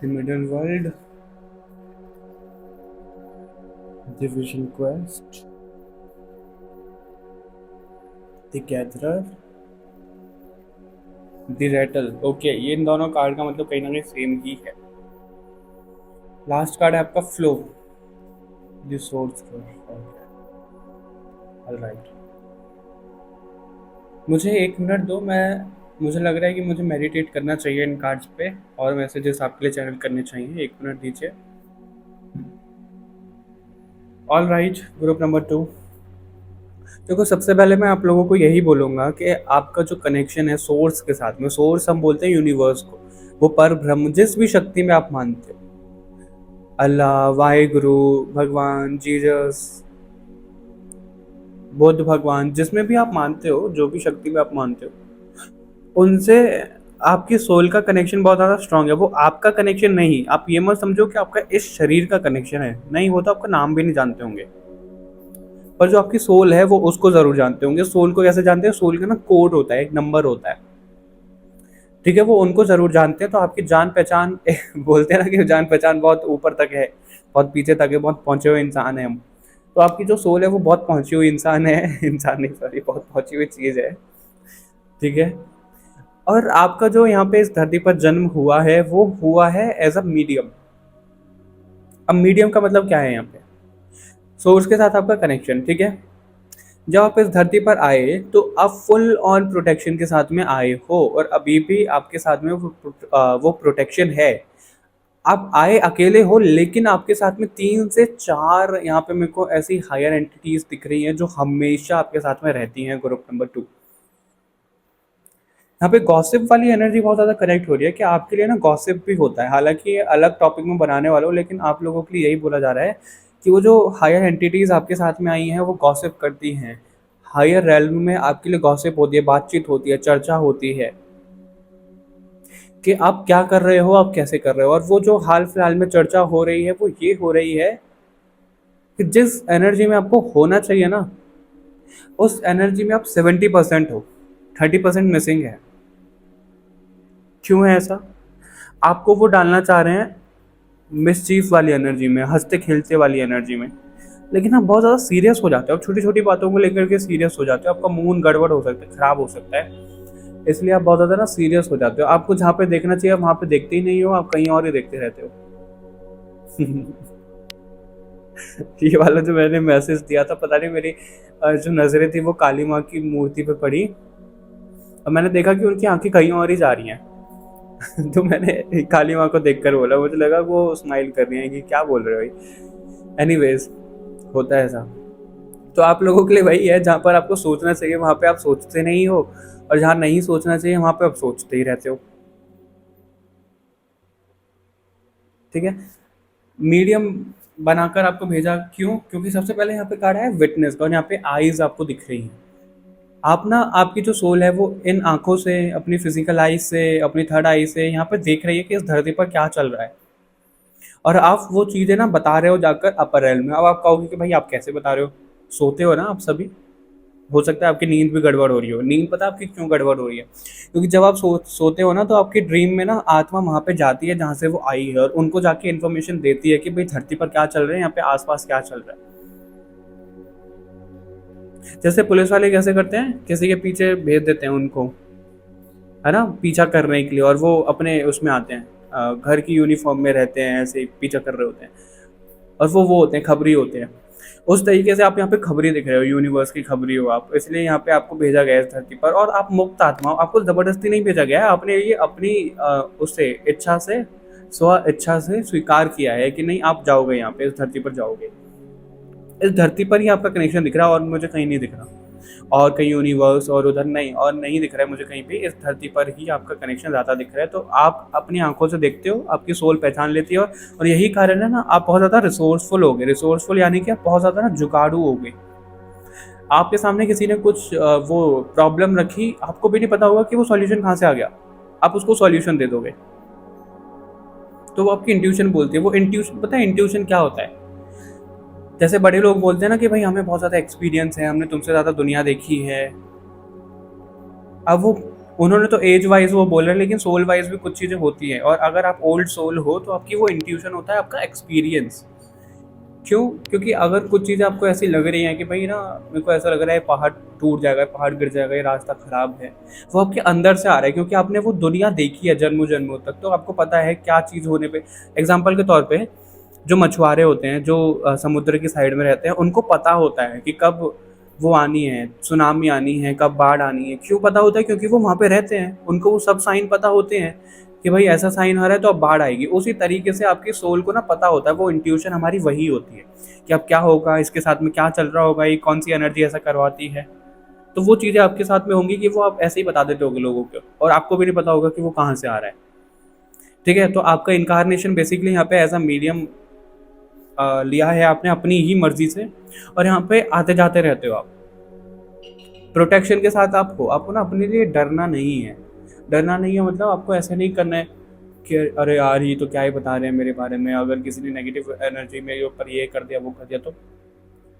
the middle world, division quest, the gatherer, the Ratle. Okay, ये इन दोनों कार्ड का मतलब कहीं ना कहीं सेम ही है। लास्ट कार्ड है आपका flow, the source flow. All right, मुझे 1 मिनट दो, मुझे लग रहा है कि मुझे मेडिटेट करना चाहिए इन कार्ड्स पे, और मैसेजेस आपके लिए चैनल करने चाहिए। 1 मिनट दीजिए। ऑल राइट, ग्रुप नंबर 2, देखो सबसे पहले मैं आप लोगों को यही बोलूँगा कि आपका जो कनेक्शन है सोर्स के साथ में, सोर्स हम बोलते हैं यूनिवर्स को, वो पर ब्रह्म, जिस भी शक्ति में आप मानते हो, अल्लाह, वाहिगुरु, भगवान, जीसस, बुद्ध भगवान, जिसमें भी आप मानते हो, जो भी शक्ति में आप मानते हो, उनसे आपकी सोल का कनेक्शन बहुत ज़्यादा स्ट्रांग है। वो आपका कनेक्शन नहीं, आप ये मत समझो कि आपका इस शरीर का कनेक्शन है, नहीं, वो तो आपका नाम भी नहीं जानते होंगे। पर जो आपकी सोल है वो उसको ज़रूर जानते होंगे। सोल को कैसे जानते हैं, सोल का ना कोड होता है, एक नंबर होता है, ठीक है, वो उनको ज़रूर जानते हैं। तो आपकी जान पहचान बोलते हैं ना कि जान पहचान बहुत ऊपर तक है, बहुत पीछे तक है, बहुत पहुँचे हुए इंसान है हम। तो आपकी जो सोल है वो बहुत पहुँची हुई इंसान है, इंसान नहीं सॉरी, बहुत पहुँची हुई चीज़ है, ठीक है। और आपका जो यहाँ पे इस धरती पर जन्म हुआ है, वो हुआ है एज अ मीडियम। अब मीडियम का मतलब क्या है यहाँ पे, सोर्स के साथ आपका कनेक्शन, ठीक है। जब आप इस धरती पर आए तो आप फुल ऑन प्रोटेक्शन के साथ में आए हो, और अभी भी आपके साथ में वो प्रोटेक्शन है। आप आए अकेले हो, लेकिन आपके साथ में 3 से 4 यहाँ पे मेरे को ऐसी हायर एंटिटीज दिख रही हैं जो हमेशा आपके साथ में रहती हैं। ग्रुप नंबर 2, यहाँ पे गॉसिप वाली एनर्जी बहुत ज़्यादा कनेक्ट हो रही है कि आपके लिए ना गॉसिप भी होता है। हालांकि ये अलग टॉपिक में बनाने वाला हूँ, लेकिन आप लोगों के लिए यही बोला जा रहा है कि वो जो हायर एंटिटीज़ आपके साथ में आई हैं वो गॉसिप करती हैं। हायर रेल्म में आपके लिए गॉसिप होती है, बातचीत होती है, चर्चा होती है कि आप क्या कर रहे हो, आप कैसे कर रहे हो। और वो जो हाल फिलहाल में चर्चा हो रही है वो ये हो रही है कि जिस एनर्जी में आपको होना चाहिए ना, उस एनर्जी में आप 70% हो, 30% मिसिंग है। क्यों है ऐसा? आपको वो डालना चाह रहे हैं मिसचीफ वाली एनर्जी में, हंसते खेलते वाली एनर्जी में, लेकिन आप बहुत ज़्यादा सीरियस हो जाते हो। आप छोटी छोटी बातों को लेकर के सीरियस हो जाते हो। आपका मूड गड़बड़ हो सकता है, खराब हो सकता है, इसलिए आप बहुत ज़्यादा ना सीरियस हो जाते हो। आपको जहाँ पे देखना चाहिए वहाँ पे देखते ही नहीं हो, आप कहीं और ही देखते रहते हो। ये वाला जो मैंने मैसेज दिया था, पता नहीं मेरी जो नज़रें थी वो काली माँ की मूर्ति पे पड़ी, और मैंने देखा कि उनकी आंखें कहीं और ही जा रही हैं। तो मैंने काली माँ को देखकर बोला, मुझे लगा वो स्माइल कर रही हैं कि क्या बोल रहे हो भाई। एनीवेज, होता है ऐसा। तो आप लोगों के लिए वही है, जहाँ पर आपको सोचना चाहिए वहाँ पे आप सोचते नहीं हो, और जहाँ नहीं सोचना चाहिए वहाँ पे आप सोचते ही रहते हो, ठीक है। मीडियम बनाकर आपको भेजा क्यों? क्योंकि सबसे पहले यहाँ पे कार्ड है विटनेस का, और यहाँ पे आईज आपको दिख रही हैं। आप ना, आपकी जो सोल है वो इन आंखों से, अपनी फिजिकल आई से, अपनी थर्ड आई से यहाँ पे देख रही है कि इस धरती पर क्या चल रहा है, और आप वो चीज़ें ना बता रहे हो जाकर अपर रेल में। अब आप कहोगे कि भाई आप कैसे बता रहे हो, सोते हो ना आप सभी, हो सकता है आपकी नींद भी गड़बड़ हो रही हो। नींद पता है आपकी क्यों गड़बड़ हो रही है? क्योंकि जब आप सोते हो ना, तो आपकी ड्रीम में ना आत्मा वहाँ पे जाती है जहाँ से वो आई है, और उनको जाके इन्फॉर्मेशन देती है कि भाई धरती पर क्या चल रहा है, यहाँ पे आसपास क्या चल रहा है। जैसे पुलिस वाले कैसे करते हैं, किसी के पीछे भेज देते हैं उनको, है ना, पीछा करने के लिए, और वो अपने उसमें आते हैं, घर की यूनिफॉर्म में रहते हैं, ऐसे पीछा कर रहे होते हैं, और वो होते हैं खबरी होते हैं। उस तरीके से आप यहाँ पे खबरी दिख रहे हो, यूनिवर्स की खबरी हो आप, इसलिए यहाँ पे आपको भेजा गया है इस धरती पर। और आप मुक्त आत्मा हो, आपको जबरदस्ती नहीं भेजा गया है, आपने ये अपनी उससे इच्छा से, स्व इच्छा से स्वीकार किया है कि नहीं आप जाओगे, यहाँ पे इस धरती पर जाओगे। इस धरती पर ही आपका कनेक्शन दिख रहा है, और मुझे कहीं नहीं दिख रहा, और कहीं यूनिवर्स और उधर नहीं, और नहीं दिख रहा है मुझे कहीं भी। इस धरती पर ही आपका कनेक्शन ज़्यादा दिख रहा है। तो आप अपनी आंखों से देखते हो, आपकी सोल पहचान लेती है, और यही कारण है ना, आप बहुत ज़्यादा रिसोर्सफुल हो गए। रिसोर्सफुल यानी कि आप बहुत ज़्यादा ना जुगाड़ू हो गए। आपके सामने किसी ने कुछ वो प्रॉब्लम रखी, आपको भी नहीं पता होगा कि वो सॉल्यूशन कहाँ से आ गया, आप उसको सॉल्यूशन दे दोगे। तो वो आपकी इंट्यूशन बोलती है। वो इंट्यूशन, पता है इंट्यूशन क्या होता है? जैसे बड़े लोग बोलते हैं ना कि भाई हमें बहुत ज़्यादा एक्सपीरियंस है, हमने तुमसे ज़्यादा दुनिया देखी है। अब वो, उन्होंने तो एज वाइज वो बोल रहे हैं, लेकिन सोल वाइज भी कुछ चीज़ें होती हैं। और अगर आप ओल्ड सोल हो तो आपकी वो इंट्यूशन होता है, आपका एक्सपीरियंस। क्यों? क्योंकि अगर कुछ चीज़ें आपको ऐसी लग रही हैं कि भाई ना, मेरे को ऐसा लग रहा है पहाड़ टूट जाएगा, पहाड़ गिर जाएगा, ये रास्ता खराब है, वो आपके अंदर से आ रहा है, क्योंकि आपने वो दुनिया देखी है जन्मों जन्मों तक। तो आपको पता है क्या चीज़ होने पे। एग्जाम्पल के तौर पे, जो मछुआरे होते हैं, जो समुद्र की साइड में रहते हैं, उनको पता होता है कि कब वो आनी है, सुनामी आनी है, कब बाढ़ आनी है। क्यों पता होता है? क्योंकि वो वहाँ पे रहते हैं, उनको वो सब साइन पता होते हैं कि भाई ऐसा साइन आ रहा है तो अब बाढ़ आएगी। उसी तरीके से आपकी सोल को ना पता होता है, वो इंट्यूशन हमारी वही होती है कि अब क्या होगा, इसके साथ में क्या चल रहा होगा, ये कौन सी एनर्जी ऐसा करवाती है। तो वो चीज़ें आपके साथ में होंगी कि वो आप ऐसे ही बता देते होगे लोगों को, और आपको भी नहीं पता होगा कि वो कहाँ से आ रहा है, ठीक है। तो आपका इनकारनेशन बेसिकली यहाँ पे एज अ मीडियम लिया है आपने अपनी ही मर्जी से, और यहाँ पे आते जाते रहते हो आप। प्रोटेक्शन के साथ आप हो, आपको ना अपने लिए डरना नहीं है। डरना नहीं है मतलब आपको ऐसा नहीं करना है कि अरे यार ये तो क्या ही बता रहे हैं मेरे बारे में, अगर किसी ने नेगेटिव एनर्जी मेरे ऊपर ये कर दिया वो कर दिया, तो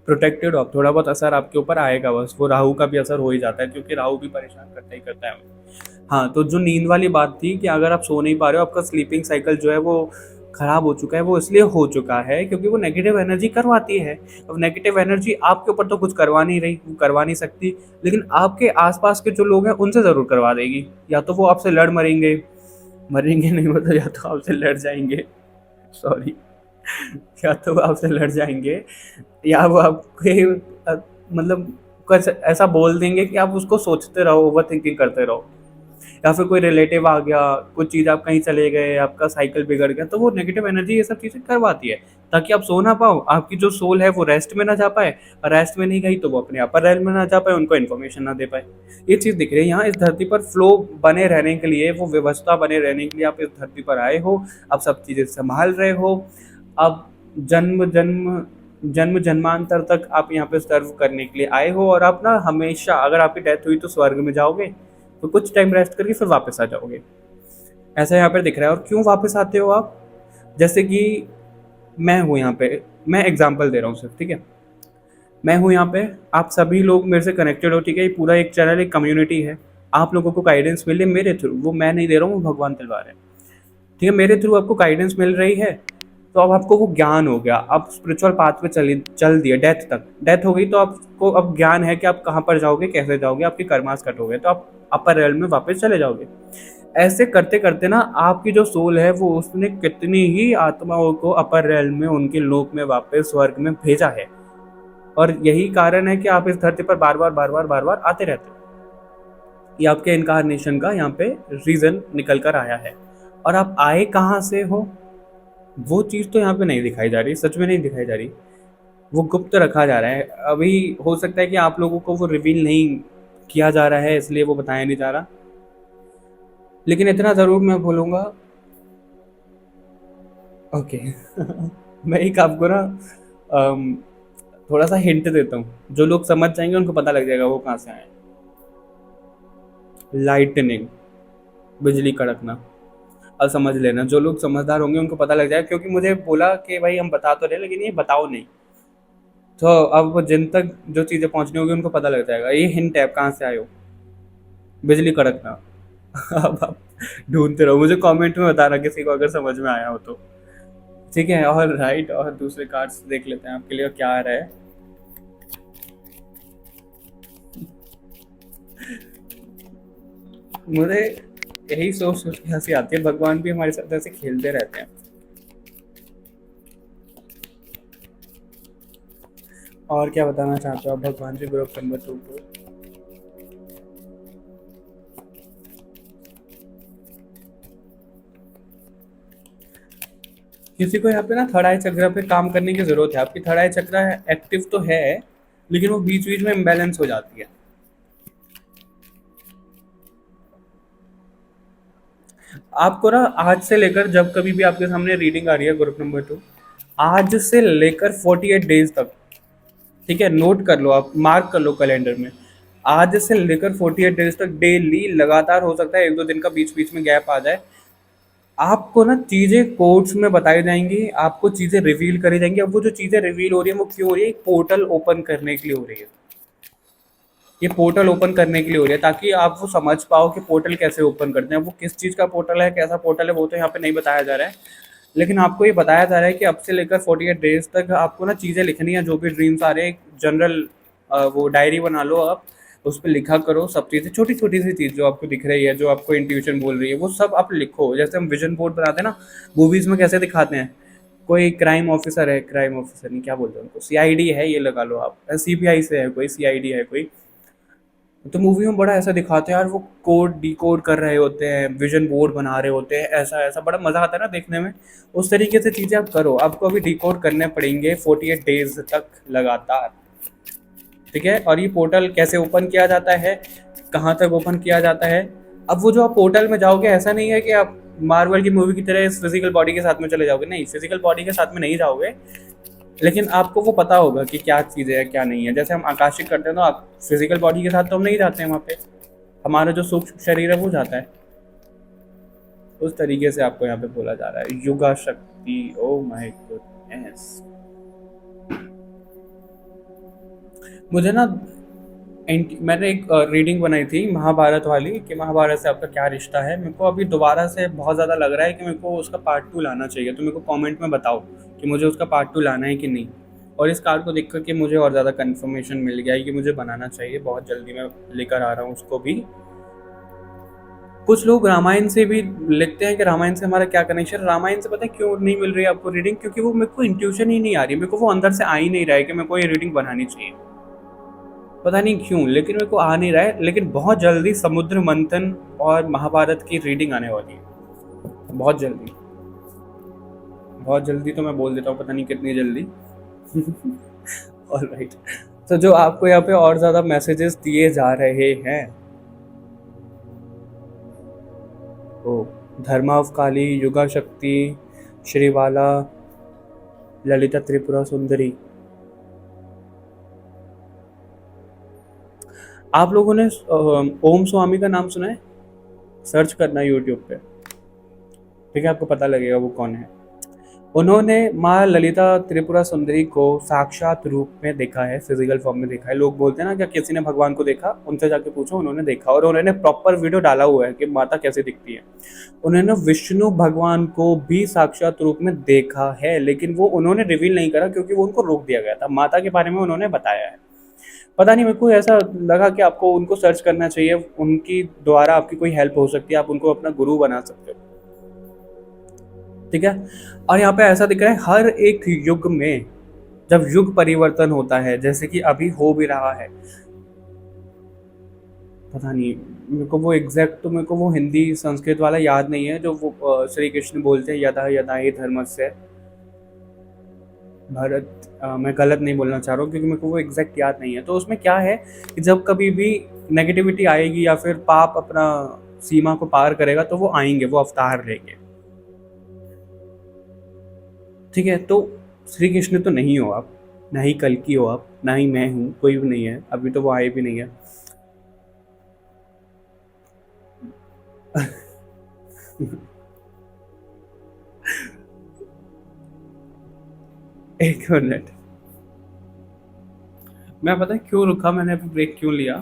प्रोटेक्टेड हो आप। थोड़ा बहुत असर आपके ऊपर आएगा, बस वो राहु का भी असर हो ही जाता है, क्योंकि राहु भी परेशान करता ही करता है। हाँ, तो जो नींद वाली बात थी कि अगर आप सो नहीं पा रहे हो, आपका स्लीपिंग साइकिल जो है वो खराब हो चुका है, वो इसलिए हो चुका है क्योंकि वो नेगेटिव एनर्जी करवाती है। अब नेगेटिव एनर्जी आपके ऊपर तो कुछ करवा नहीं रही, वो करवा नहीं सकती, लेकिन आपके आसपास के जो लोग हैं उनसे ज़रूर करवा देगी। या तो वो आपसे लड़ मरेंगे, मरेंगे नहीं मतलब, या तो आपसे लड़ जाएंगे, सॉरी, या तो वो आपसे लड़ जाएंगे, या वो आपके मतलब कुछ ऐसा बोल देंगे कि आप उसको सोचते रहो, ओवर थिंकिंग करते रहो। या फिर कोई रिलेटिव आ गया, कुछ चीज़ आप कहीं चले गए, आपका साइकिल बिगड़ गया, तो वो नेगेटिव एनर्जी ये सब चीज़ें करवाती है, ताकि आप सो ना पाओ, आपकी जो सोल है वो रेस्ट में ना जा पाए, और रेस्ट में नहीं गई तो वो अपने अपर रेल में ना जा पाए, उनको इन्फॉर्मेशन ना दे पाए। ये चीज़ दिख रही है यहाँ। इस धरती पर फ्लो बने रहने के लिए, वो व्यवस्था बने रहने के लिए आप इस धरती पर आए हो, आप सब चीज़ें संभाल रहे हो। अब जन्म जन्म जन्म जन्मांतर तक आप यहाँ पे सर्व करने के लिए आए हो, और आप ना हमेशा, अगर आपकी डेथ हुई तो स्वर्ग में जाओगे, तो कुछ टाइम रेस्ट करके फिर वापस आ जाओगे, ऐसा यहाँ पर दिख रहा है। और क्यों वापस आते हो आप? जैसे कि मैं हूँ यहाँ पे, मैं एग्जांपल दे रहा हूँ सिर्फ, ठीक है। मैं हूँ यहाँ पे, आप सभी लोग मेरे से कनेक्टेड हो, ठीक है। ये पूरा एक चैनल, एक कम्युनिटी है। आप लोगों को गाइडेंस मिले मेरे थ्रू, वो मैं नहीं दे रहा हूँ, वो भगवान दिलवा रहे हैं, ठीक है। मेरे थ्रू आपको गाइडेंस मिल रही है, तो अब आपको वो ज्ञान हो गया, आप स्पिरिचुअल पाथ पे चल दिए डेथ तक। डेथ हो गई तो आपको अब ज्ञान है कि आप कहाँ पर जाओगे, कैसे जाओगे, आपके कर्मास कट हो गए, तो आप अपर रेल में वापस चले जाओगे। ऐसे करते करते ना आपकी जो सोल है वो उसने कितनी ही आत्माओं को अपर रेल में, उनके लोक में वापस स्वर्ग में भेजा है। और यही कारण है कि आप इस धरती पर बार बार बार बार बार बार आते रहते हो। ये आपके इनकारनेशन का यहाँ पे रीजन निकल कर आया है। और आप आए कहाँ से हो, वो चीज़ तो यहाँ पे नहीं दिखाई जा रही, सच में नहीं दिखाई जा रही, वो गुप्त रखा जा रहा है। अभी हो सकता है कि आप लोगों को वो रिवील नहीं किया जा रहा है, इसलिए वो बताया नहीं जा रहा। लेकिन इतना ज़रूर मैं बोलूँगा, ओके। मैं एक आपको ना अम, थोड़ा सा हिंट देता हूँ, जो लोग समझ जाएंगे उनको पता लग जाएगा वो कहाँ से आए। लाइटनिंग, बिजली कड़कना। अब समझ लेना, जो लोग समझदार होंगे उनको पता लग जाएगा, क्योंकि मुझे बोला कि भाई हम बता तो रहे लेकिन ये बताओ नहीं, तो अब वो जिन तक जो चीज़ें पहुंचनी होगी उनको पता लग जाएगा। ये हिंट है, आप कहाँ से आए हो, बिजली कड़कना। अब आप ढूंढते रहो, मुझे कमेंट में बताना किसी को अगर समझ में आया हो तो, ठीक है। और राइट, और दूसरे कार्ड्स देख लेते हैं आपके लिए क्या आ रहा है। मुझे यही सोच सोच के हंसी आती है, भगवान भी हमारे साथ ऐसे खेलते रहते हैं। और क्या बताना चाहते हो आप भगवान जी ग्रुप नंबर 2 को? किसी को यहाँ पे ना थर्ड आई चक्र पे काम करने की जरूरत है। आपकी थर्ड आई चक्र एक्टिव तो है, लेकिन वो बीच बीच में इम्बैलेंस हो जाती है। आपको ना आज से लेकर, जब कभी भी आपके सामने रीडिंग आ रही है ग्रुप नंबर 2, आज से लेकर 48 डेज तक, ठीक है, नोट कर लो, आप मार्क कर लो कैलेंडर में। आज से लेकर 48 डेज तक डेली लगातार, हो सकता है एक दो दिन का बीच बीच में गैप आ जाए, आपको ना चीज़ें कोड्स में बताई जाएंगी, आपको चीज़ें रिवील करी जाएंगी। अब वो जो चीज़ें रिवील हो रही है वो क्यों हो रही है? एक पोर्टल ओपन करने के लिए हो रही है। ये पोर्टल ओपन करने के लिए हो रही है, ताकि आप वो समझ पाओ कि पोर्टल कैसे ओपन करते हैं। वो किस चीज़ का पोर्टल है, कैसा पोर्टल है, वो तो यहाँ पे नहीं बताया जा रहा है, लेकिन आपको ये बताया जा रहा है कि अब से लेकर 48 डेज तक आपको ना चीज़ें लिखनी है, जो भी ड्रीम्स आ रहे हैं। जनरल वो डायरी बना लो आप, उस पर लिखा करो सब चीज़ें, छोटी छोटी सी चीज़ जो आपको दिख रही है, जो आपको इंट्यूशन बोल रही है, वो सब आप लिखो। जैसे हम विजन बोर्ड बनाते हैं ना, मूवीज़ में कैसे दिखाते हैं, कोई क्राइम ऑफिसर है, क्राइम ऑफिसर नहीं, क्या बोलते हैं उनको, सीआईडी है, ये लगा लो आप, सीबीआई से है कोई, सीआईडी है कोई, तो मूवी में बड़ा ऐसा दिखाते हैं यार, वो कोड डिकोड कर रहे होते हैं, विजन बोर्ड बना रहे होते हैं, ऐसा ऐसा बड़ा मज़ा आता है ना देखने में। उस तरीके से चीज़ें आप करो, आपको अभी डिकोड करने पड़ेंगे 48 डेज तक लगातार, ठीक है। और ये पोर्टल कैसे ओपन किया जाता है, कहाँ तक ओपन किया जाता है? अब वो जो आप पोर्टल में जाओगे, ऐसा नहीं है कि आप मार्वल की मूवी की तरह इस फिजिकल बॉडी के साथ में चले जाओगे, नहीं, फिजिकल बॉडी के साथ में नहीं जाओगे, लेकिन आपको वो पता होगा कि क्या चीज़ें है क्या नहीं है। जैसे हम आकाशिक करते हैं तो आप फिजिकल बॉडी के साथ तो हम नहीं जाते हैं वहाँ पे, हमारा जो सूक्ष्म शरीर है वो जाता है। उस तरीके से आपको यहाँ पे बोला जा रहा है युगा शक्ति। ओ माय गुडनेस, मुझे ना मैंने एक रीडिंग बनाई थी महाभारत वाली, कि महाभारत से आपका क्या रिश्ता है। मेरे को अभी दोबारा से बहुत ज़्यादा लग रहा है कि मेरे को उसका पार्ट 2 लाना चाहिए, तो मेरे को कमेंट में बताओ कि मुझे उसका पार्ट 2 लाना है कि नहीं। और इस कार्ड को देख कर के मुझे और ज़्यादा कन्फर्मेशन मिल गया है कि मुझे बनाना चाहिए, बहुत जल्दी मैं लेकर आ रहा हूँ उसको भी। कुछ लोग रामायण से भी लिखते हैं कि रामायण से हमारा क्या कनेक्शन। रामायण से पता है क्यों नहीं मिल रही है आपको रीडिंग? क्योंकि वो मेरे को इंट्यूशन ही नहीं आ रही, मेरे को वो अंदर से आ ही नहीं रहा है कि मेरे को ये रीडिंग बनानी चाहिए। पता नहीं क्यों, लेकिन मेरे को आ नहीं रहा है। लेकिन बहुत जल्दी समुद्र मंथन और महाभारत की रीडिंग आने वाली है, बहुत जल्दी। बहुत जल्दी तो मैं बोल देता हूँ, पता नहीं कितनी जल्दी। ऑलराइट, तो जो आपको यहाँ पे और ज़्यादा मैसेजेस दिए जा रहे हैं, ओ धर्मावकाली, युगा शक्ति, श्रीवाला, ललिता त्रिपुरा सुंदरी। आप लोगों ने ओम स्वामी का नाम सुना है? सर्च करना यूट्यूब पे, ठीक है, आपको पता लगेगा वो कौन है। उन्होंने माँ ललिता त्रिपुरा सुंदरी को साक्षात रूप में देखा है, फिजिकल फॉर्म में देखा है। लोग बोलते हैं ना, क्या किसी ने भगवान को देखा? उनसे जाके पूछो, उन्होंने देखा और उन्होंने प्रॉपर वीडियो डाला हुआ है कि माता कैसे दिखती है। उन्होंने विष्णु भगवान को भी साक्षात रूप में देखा है, लेकिन वो उन्होंने रिवील नहीं करा क्योंकि वो उनको रोक दिया गया था। माता के बारे में उन्होंने बताया है। पता नहीं, मेरे को ऐसा लगा कि आपको उनको सर्च करना चाहिए, उनकी द्वारा आपकी कोई हेल्प हो सकती है, आप उनको अपना गुरु बना सकते हो, ठीक है। और यहाँ पे ऐसा दिख रहा है हर एक युग में जब युग परिवर्तन होता है, जैसे कि अभी हो भी रहा है, पता नहीं मेरे को वो एग्जैक्ट, तो मेरे को वो हिंदी संस्कृत वाला याद नहीं है जो वो श्री कृष्ण बोलते हैं यदा यदा ही धर्मस्य भरत। मैं गलत नहीं बोलना चाह रहा हूँ क्योंकि मेरे को वो एग्जैक्ट याद नहीं है। तो उसमें क्या है कि जब कभी भी नेगेटिविटी आएगी या फिर पाप अपना सीमा को पार करेगा तो वो आएंगे, वो अवतार लेंगे, ठीक है। तो श्री कृष्ण तो नहीं हो आप, ना ही कल्कि हो आप, ना ही मैं हूँ, कोई भी नहीं है, अभी तो वो आए भी नहीं है। एक मिनट, मैं पता है क्यों रुका, मैंने अभी ब्रेक क्यों लिया?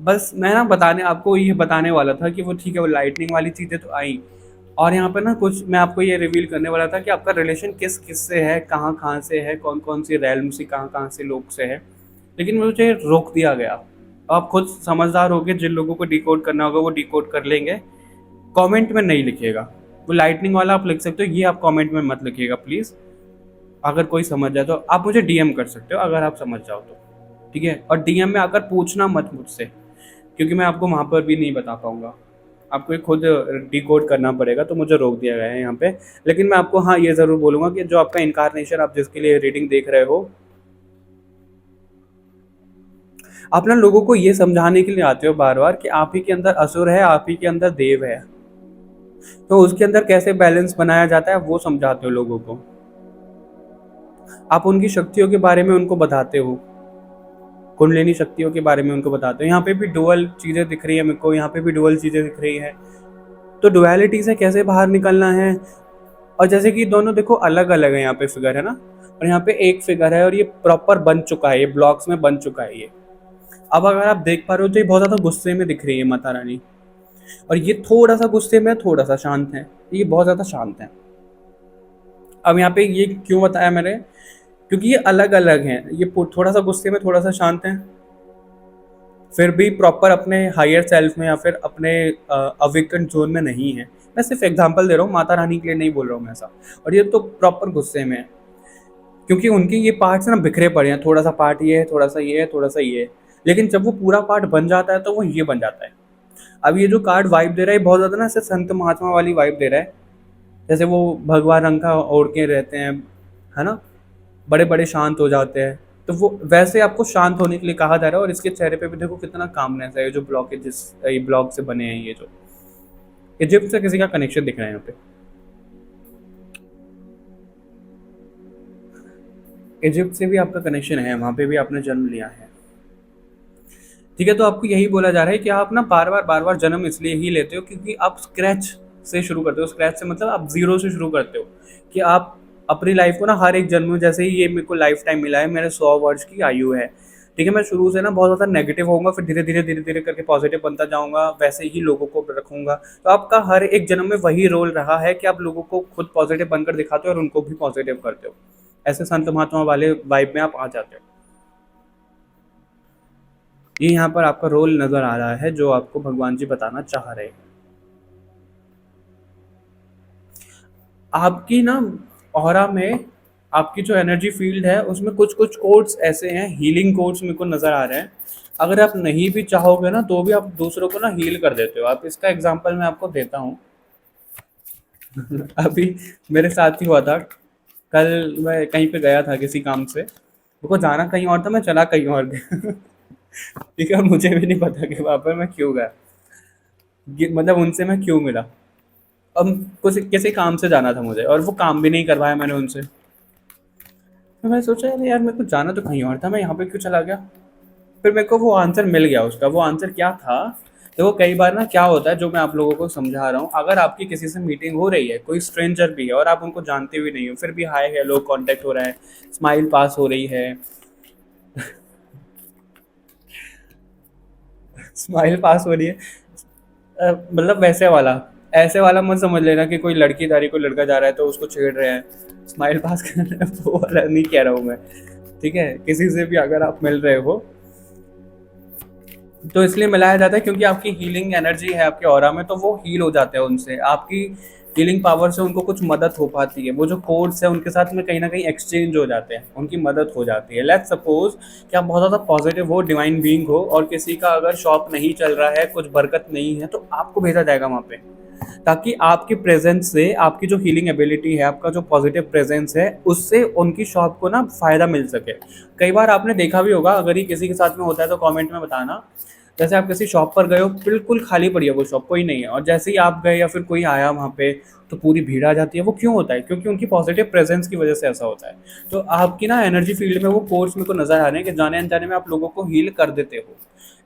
बस मैं ना बताने, आपको ये बताने वाला था कि वो ठीक है, वो लाइटनिंग वाली चीज़ें तो आई। और यहाँ पे ना कुछ मैं आपको ये रिवील करने वाला था कि आपका रिलेशन किस किस से है, कहाँ कहाँ से है, कौन कौन सी रैल्म से, कहाँ कहाँ से लोग से है। लेकिन मुझे रोक दिया गया। आप खुद समझदार होगे, जिन लोगों को डिकोड करना होगा वो डिकोड कर लेंगे। कमेंट में नहीं लिखिएगा, वो लाइटनिंग वाला आप लिख सकते हो, ये आप कमेंट में मत लिखिएगा प्लीज़। अगर कोई समझ जाए तो आप मुझे डीएम कर सकते हो, अगर आप समझ जाओ तो, ठीक है। और डीएम में आकर पूछना मत मुझसे, क्योंकि मैं आपको वहाँ पर भी नहीं बता पाऊँगा, आपको ये खुद डिकोड करना पड़ेगा। तो मुझे रोक दिया गया है यहाँ पे। लेकिन मैं आपको हाँ ये ज़रूर बोलूँगा कि जो आपका इनकारनेशन, आप जिसके लिए रीडिंग देख रहे हो, आप ना लोगों को ये समझाने के लिए आते हो बार बार कि आप ही के अंदर असुर है, आप ही के अंदर देव है, तो उसके अंदर कैसे बैलेंस बनाया जाता है वो समझाते हो लोगों को। आप उनकी शक्तियों के बारे में उनको बताते हो, कुंडलिनी शक्तियों के बारे में उनको बताते हो। यहाँ पे भी डुअल चीज़ें दिख रही है मेरे को, यहाँ पे भी डुअल चीज़ें दिख रही है। तो डुअलिटी से कैसे बाहर निकलना है। और जैसे कि दोनों देखो अलग अलग है, यहाँ पे फिगर है ना, और यहाँ पे एक फिगर है और ये प्रॉपर बन चुका है, ये ब्लॉक्स में बन चुका है ये। अब अगर आप देख पा रहे हो तो ये बहुत ज़्यादा गुस्से में दिख रही है माता रानी, और ये थोड़ा सा गुस्से में, थोड़ा सा शांत है, ये बहुत ज़्यादा शांत है। अब यहाँ पे ये क्यों बताया मैंने, क्योंकि ये अलग अलग हैं। ये थोड़ा सा गुस्से में, थोड़ा सा शांत है, फिर भी प्रॉपर अपने हायर सेल्फ में या फिर अपने अवेकन जोन में नहीं है। मैं सिर्फ एग्जांपल दे रहा हूँ, माता रानी के लिए नहीं बोल रहा हूँ मैं ऐसा। और ये तो प्रॉपर गुस्से में है, क्योंकि उनके ये पार्ट्स ना बिखरे पड़े हैं, थोड़ा सा पार्ट ये है, थोड़ा सा ये है, थोड़ा सा ये है। लेकिन जब वो पूरा पार्ट बन जाता है तो वो ये बन जाता है। अब ये जो कार्ड वाइब दे रहा है बहुत ज़्यादा ना ऐसे संत महात्मा वाली वाइब दे रहा है, जैसे वो भगवा रंग का ओढ़ के रहते हैं, है ना, बड़े बड़े शांत हो जाते हैं। तो वो वैसे आपको शांत होने के लिए कहा जा रहा है। और इसके चेहरे पे भी देखो कितना कामनेस है, ये जो ब्लॉकेजेस, ये ब्लॉक से बने हैं, ये जो इजिप्ट से किसी का कनेक्शन दिख रहा है यहाँ पे, इजिप्ट से भी आपका कनेक्शन है, वहाँ पे भी आपने जन्म लिया है, ठीक है। तो आपको यही बोला जा रहा है कि आप ना बार बार जन्म इसलिए ही लेते हो क्योंकि आप स्क्रैच से शुरू करते हो। स्क्रैच से मतलब आप जीरो से शुरू करते हो, कि आप अपनी लाइफ को ना हर एक जन्म में, जैसे ही ये मेरे को लाइफ टाइम मिला है, मेरे 100 वर्ष की आयु है, ठीक है, मैं शुरू से ना बहुत ज़्यादा नेगेटिव होऊंगा, फिर धीरे धीरे करके पॉजिटिव बनता जाऊंगा, वैसे ही लोगों को रखूंगा। तो आपका हर एक जन्म में वही रोल रहा है कि आप लोगों को खुद पॉजिटिव बनकर दिखाते हो और उनको भी पॉजिटिव करते हो। ऐसे संत महात्मा वाले वाइब में आप आ जाते हो। ये यहाँ पर आपका रोल नज़र आ रहा है जो आपको भगवान जी बताना चाह रहे हैं। आपकी ना ऑरा में आपकी जो एनर्जी फील्ड है उसमें कुछ कुछ कोड्स ऐसे हैं, हीलिंग कोड्स मेरे को नज़र आ रहे हैं। अगर आप नहीं भी चाहोगे ना तो भी आप दूसरों को ना हील कर देते हो। आप इसका एग्जांपल मैं आपको देता हूँ। अभी मेरे साथ ही हुआ था। कल मैं कहीं पे गया था किसी काम से, मेरे को जाना कहीं और था, मैं चला कहीं और गया। ठीक है, मुझे भी नहीं पता कि वहाँ पर मैं क्यों गया, मतलब उनसे मैं क्यों मिला। अब कुछ किसी काम से जाना था मुझे और वो काम भी नहीं करवाया मैंने उनसे। तो मैं सोचा अरे यार मेरे को जाना तो कहीं और था, मैं यहाँ पे क्यों चला गया। फिर मेरे को वो आंसर मिल गया। उसका वो आंसर क्या था, देखो कई बार ना क्या होता है जो मैं आप लोगों को समझा रहा हूँ, अगर आपकी किसी से मीटिंग हो रही है, कोई स्ट्रेंजर भी है और आप उनको जानते भी नहीं हो, फिर भी हाय हेलो कांटेक्ट हो रहा है, स्माइल पास हो रही है, स्माइल पास हो रही है, मतलब वैसे वाला, ऐसे वाला मत समझ लेना कि कोई लड़की जा रही कोई लड़का जा रहा है तो उसको छेड़ रहे हैं, स्माइल पास कर रहे हैं, वो वाला नहीं कह रहा हूँ मैं। ठीक है, किसी से भी अगर आप मिल रहे हो तो इसलिए मिलाया जाता है क्योंकि आपकी हीलिंग एनर्जी है आपके ऑरा में, तो वो हील हो जाते हैं उनसे, आपकी हीलिंग पावर से उनको कुछ मदद हो पाती है। वो जो कोड्स है उनके साथ में कहीं ना कहीं एक्सचेंज हो जाते हैं, उनकी मदद हो जाती है। लेट्स सपोज कि आप बहुत ज़्यादा पॉजिटिव हो, डिवाइन बीइंग हो, और किसी का अगर शॉप नहीं चल रहा है, कुछ बरकत नहीं है, तो आपको भेजा जाएगा वहाँ पे, ताकि आपकी प्रेजेंस से आपकी जो हीलिंग एबिलिटी है, आपका जो पॉजिटिव प्रेजेंस है, उससे उनकी शॉप को ना फ़ायदा मिल सके। कई बार आपने देखा भी होगा, अगर ये किसी के साथ में होता है तो कमेंट में बताना। जैसे आप किसी शॉप पर गए हो, बिल्कुल खाली पड़ी है वो शॉप, कोई नहीं है, और जैसे ही आप गए या फिर कोई आया वहाँ पे तो पूरी भीड़ आ जाती है। वो क्यों होता है? क्योंकि उनकी पॉजिटिव प्रेजेंस की वजह से ऐसा होता है। तो आपकी ना एनर्जी फील्ड में वो कोर्स मेरे को नज़र आ रहे हैं कि जाने अनजाने में आप लोगों को हील कर देते हो।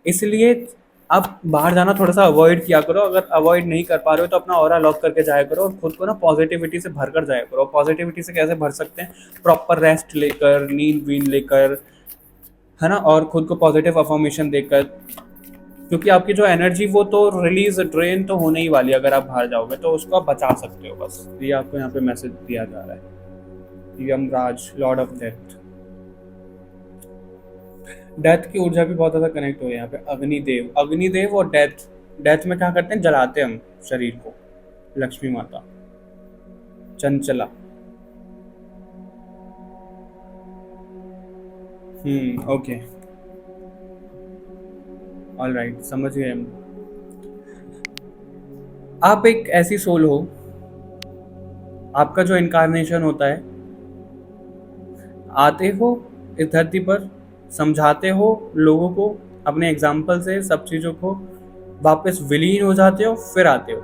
इसलिए आप बाहर जाना थोड़ा सा अवॉइड किया करो। अगर अवॉइड नहीं कर पा रहे हो तो अपना ऑरा लॉक करके जाया करो और खुद को ना पॉजिटिविटी से भर कर जाया करो। पॉजिटिविटी से कैसे भर सकते हैं? प्रॉपर रेस्ट लेकर, नींद वींद लेकर, है ना, और खुद को पॉजिटिव अफर्मेशन देकर, क्योंकि आपकी जो एनर्जी वो तो रिलीज ड्रेन तो होने ही वाली है अगर आप बाहर जाओगे, तो उसको आप बचा सकते हो। बस ये आपको यहाँ पे मैसेज दिया जा रहा है। Yamraj, Lord of death, death की ऊर्जा भी बहुत ज़्यादा कनेक्ट हो है यहाँ पे। अग्निदेव, अग्निदेव और डेथ, डेथ में क्या करते हैं? जलाते हम शरीर को। लक्ष्मी माता, चंचला, ओके, ऑल राइट, समझ गए हम। आप एक ऐसी सोल हो, आपका जो इनकारनेशन होता है, आते हो इस धरती पर, समझाते हो लोगों को अपने एग्जाम्पल से सब चीज़ों को, वापस विलीन हो जाते हो, फिर आते हो।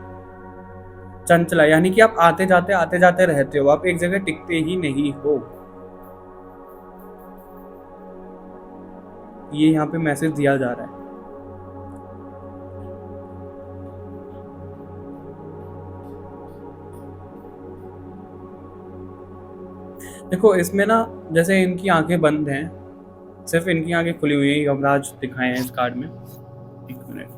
चंचला यानी कि आप आते जाते रहते हो, आप एक जगह टिकते ही नहीं हो। ये यहाँ पे मैसेज दिया जा रहा है। देखो इसमें ना, जैसे इनकी आंखें बंद हैं, सिर्फ इनकी आंखें खुली हुई हैं, यमराज दिखाए हैं इस कार्ड में। एक मिनट,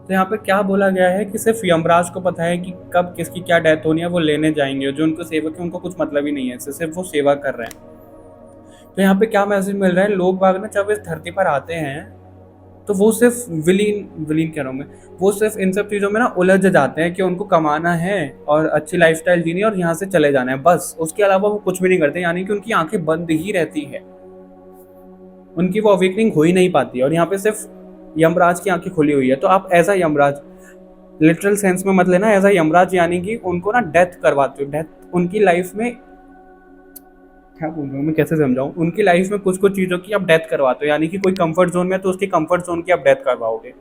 तो यहाँ पे क्या बोला गया है कि सिर्फ यमराज को पता है कि कब किसकी क्या डेथ होनी है, वो लेने जाएंगे। जो उनको सेवक है उनको कुछ मतलब ही नहीं है, सिर्फ वो सेवा कर रहे हैं। तो यहाँ पे क्या मैसेज मिल रहा है, लोग बाग ना जब इस धरती पर आते हैं तो वो सिर्फ विलीन विलीन कह रहा हूँ मैं, वो सिर्फ इन सब चीज़ों में ना उलझ जाते हैं कि उनको कमाना है और अच्छी लाइफस्टाइल जीनी है और यहाँ से चले जाना है, बस। उसके अलावा वो कुछ भी नहीं करते, यानी कि उनकी आंखें बंद ही रहती है, उनकी वो अवेकनिंग हो ही नहीं पाती। और यहाँ पे सिर्फ यमराज की आंखें खुली हुई है। तो आप as a Yamraj, literal sense में मत लेना, एज अ यमराज यानी कि उनको ना डेथ करवाते हो। डेथ उनकी लाइफ में, क्या बोल रहा हूँ मैं, कैसे समझाऊँ, उनकी लाइफ में कुछ कुछ चीज़ों की आप डेथ करवाते हो। यानी कि कोई कंफर्ट जोन में है तो उसकी कंफर्ट जोन की आप डेथ करवाओगे।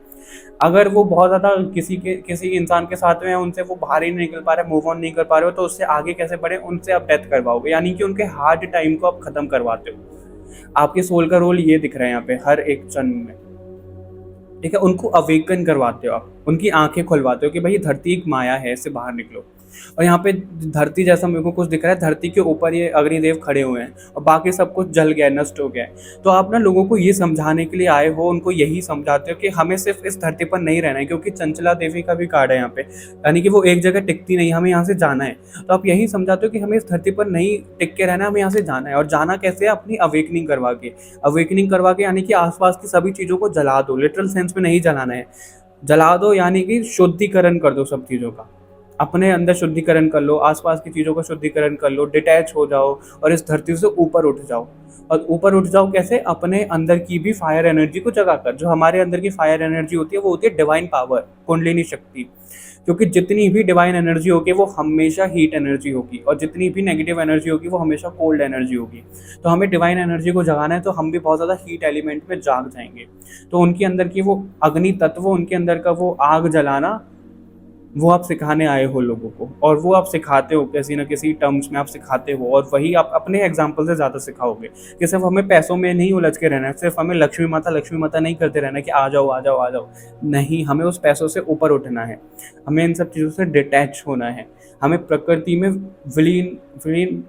अगर वो बहुत ज़्यादा किसी इंसान के साथ में है, उनसे वो बाहर ही नहीं निकल पा रहे, मूव ऑन नहीं कर पा रहे हो, तो उससे आगे कैसे बढ़े, उनसे आप डेथ करवाओगे। यानी कि उनके हार्ड टाइम को आप खत्म करवाते हो। आपके सोल का रोल ये दिख रहा है यहाँ पे हर एक जन्म में। ठीक है, उनको अवेकन करवाते हो आप, उनकी आंखें खुलवाते हो कि भाई धरती एक माया है, इससे बाहर निकलो। और यहाँ पे धरती जैसा मेरे को कुछ दिख रहा है, धरती के ऊपर ये अग्निदेव खड़े हुए हैं और बाकी सब कुछ जल गया है, नष्ट हो गया है। तो आप ना लोगों को ये समझाने के लिए आए हो, उनको यही समझाते हो कि हमें सिर्फ इस धरती पर नहीं रहना है, क्योंकि चंचला देवी का भी कार्ड है यहाँ पे, यानी कि वो एक जगह टिकती नहीं, हमें यहाँ से जाना है। तो आप यही समझाते हो कि हमें इस धरती पर नहीं टिक के रहना है, हमें यहाँ से जाना है। और जाना कैसे है? अपनी अवेकनिंग करवा के। अवेकनिंग करवा के यानी कि आसपास की सभी चीज़ों को जला दो, लिटरल सेंस में नहीं जलाना है, जला दो, यानी कि शुद्धिकरण कर दो सब चीज़ों का। अपने अंदर शुद्धिकरण कर लो, आसपास की चीज़ों का शुद्धिकरण कर लो, डिटैच हो जाओ और इस धरती से ऊपर उठ जाओ। और ऊपर उठ जाओ कैसे? अपने अंदर की भी फायर एनर्जी को जगा कर। जो हमारे अंदर की फायर एनर्जी होती है वो होती है डिवाइन पावर, कुंडलिनी शक्ति। क्योंकि जितनी भी डिवाइन एनर्जी होगी वो हमेशा हीट एनर्जी होगी, और जितनी भी नेगेटिव एनर्जी होगी वो हमेशा कोल्ड एनर्जी होगी। तो हमें डिवाइन एनर्जी को जगाना है, तो हम भी बहुत ज़्यादा हीट एलिमेंट में जाग जाएंगे। तो उनके अंदर की वो अग्नि तत्व, उनके अंदर का वो आग जलाना, वो आप सिखाने आए हो लोगों को, और वो आप सिखाते हो किसी न किसी टर्म्स में आप सिखाते हो, और वही आप अपने एग्जाम्पल से ज़्यादा सिखाओगे कि सिर्फ हमें पैसों में नहीं उलझ के रहना है, सिर्फ हमें लक्ष्मी माता नहीं करते रहना है कि आ जाओ आ जाओ आ जाओ। नहीं, हमें उस पैसों से ऊपर उठना है, हमें इन सब चीज़ों से डिटैच होना है, हमें प्रकृति में विलीन विलीन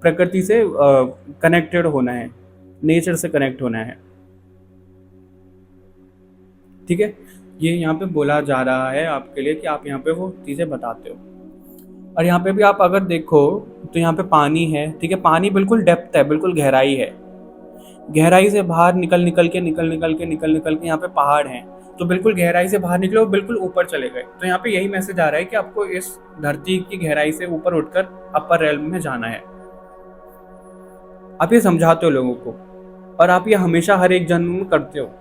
प्रकृति से कनेक्टेड होना है, नेचर से कनेक्ट होना है। ठीक है, ये यहाँ पे बोला जा रहा है आपके लिए कि आप यहाँ पे वो चीज़ें बताते हो। और यहाँ पे भी आप अगर देखो तो यहाँ पे पानी है, ठीक है, पानी बिल्कुल डेप्थ है, बिल्कुल गहराई है। गहराई से बाहर निकल के यहाँ पे पहाड़ हैं, तो बिल्कुल गहराई से बाहर निकले और बिल्कुल ऊपर चले गए। तो यहाँ पे यही मैसेज आ रहा है कि आपको इस धरती की गहराई से ऊपर उठकर अपर रेल्म में जाना है। आप ये समझाते हो लोगों को, और आप ये हमेशा हर एक जन्म में करते हो।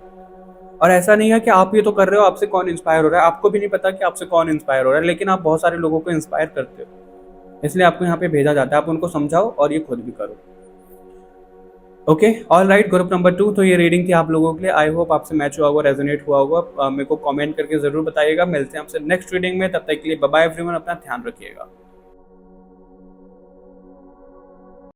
और ऐसा नहीं है कि आप ये तो कर रहे हो, आपसे कौन इंस्पायर हो रहा है, आपको भी नहीं पता कि आपसे कौन इंस्पायर हो रहा है, लेकिन आप बहुत सारे लोगों को इंस्पायर करते हो, इसलिए आपको यहाँ पे भेजा जाता है। आप उनको समझाओ और ये खुद भी करो। Okay, all right, group number 2। तो ये रीडिंग थी आप लोगों के लिए। आई होप आपसे मैच हुआ होगा, रेजोनेट हुआ होगा। मेरे को कमेंट करके ज़रूर बताइएगा। मिलते हैं आपसे नेक्स्ट रीडिंग में, तब तक के लिए बाय बाय एवरीवन, अपना ध्यान रखिएगा।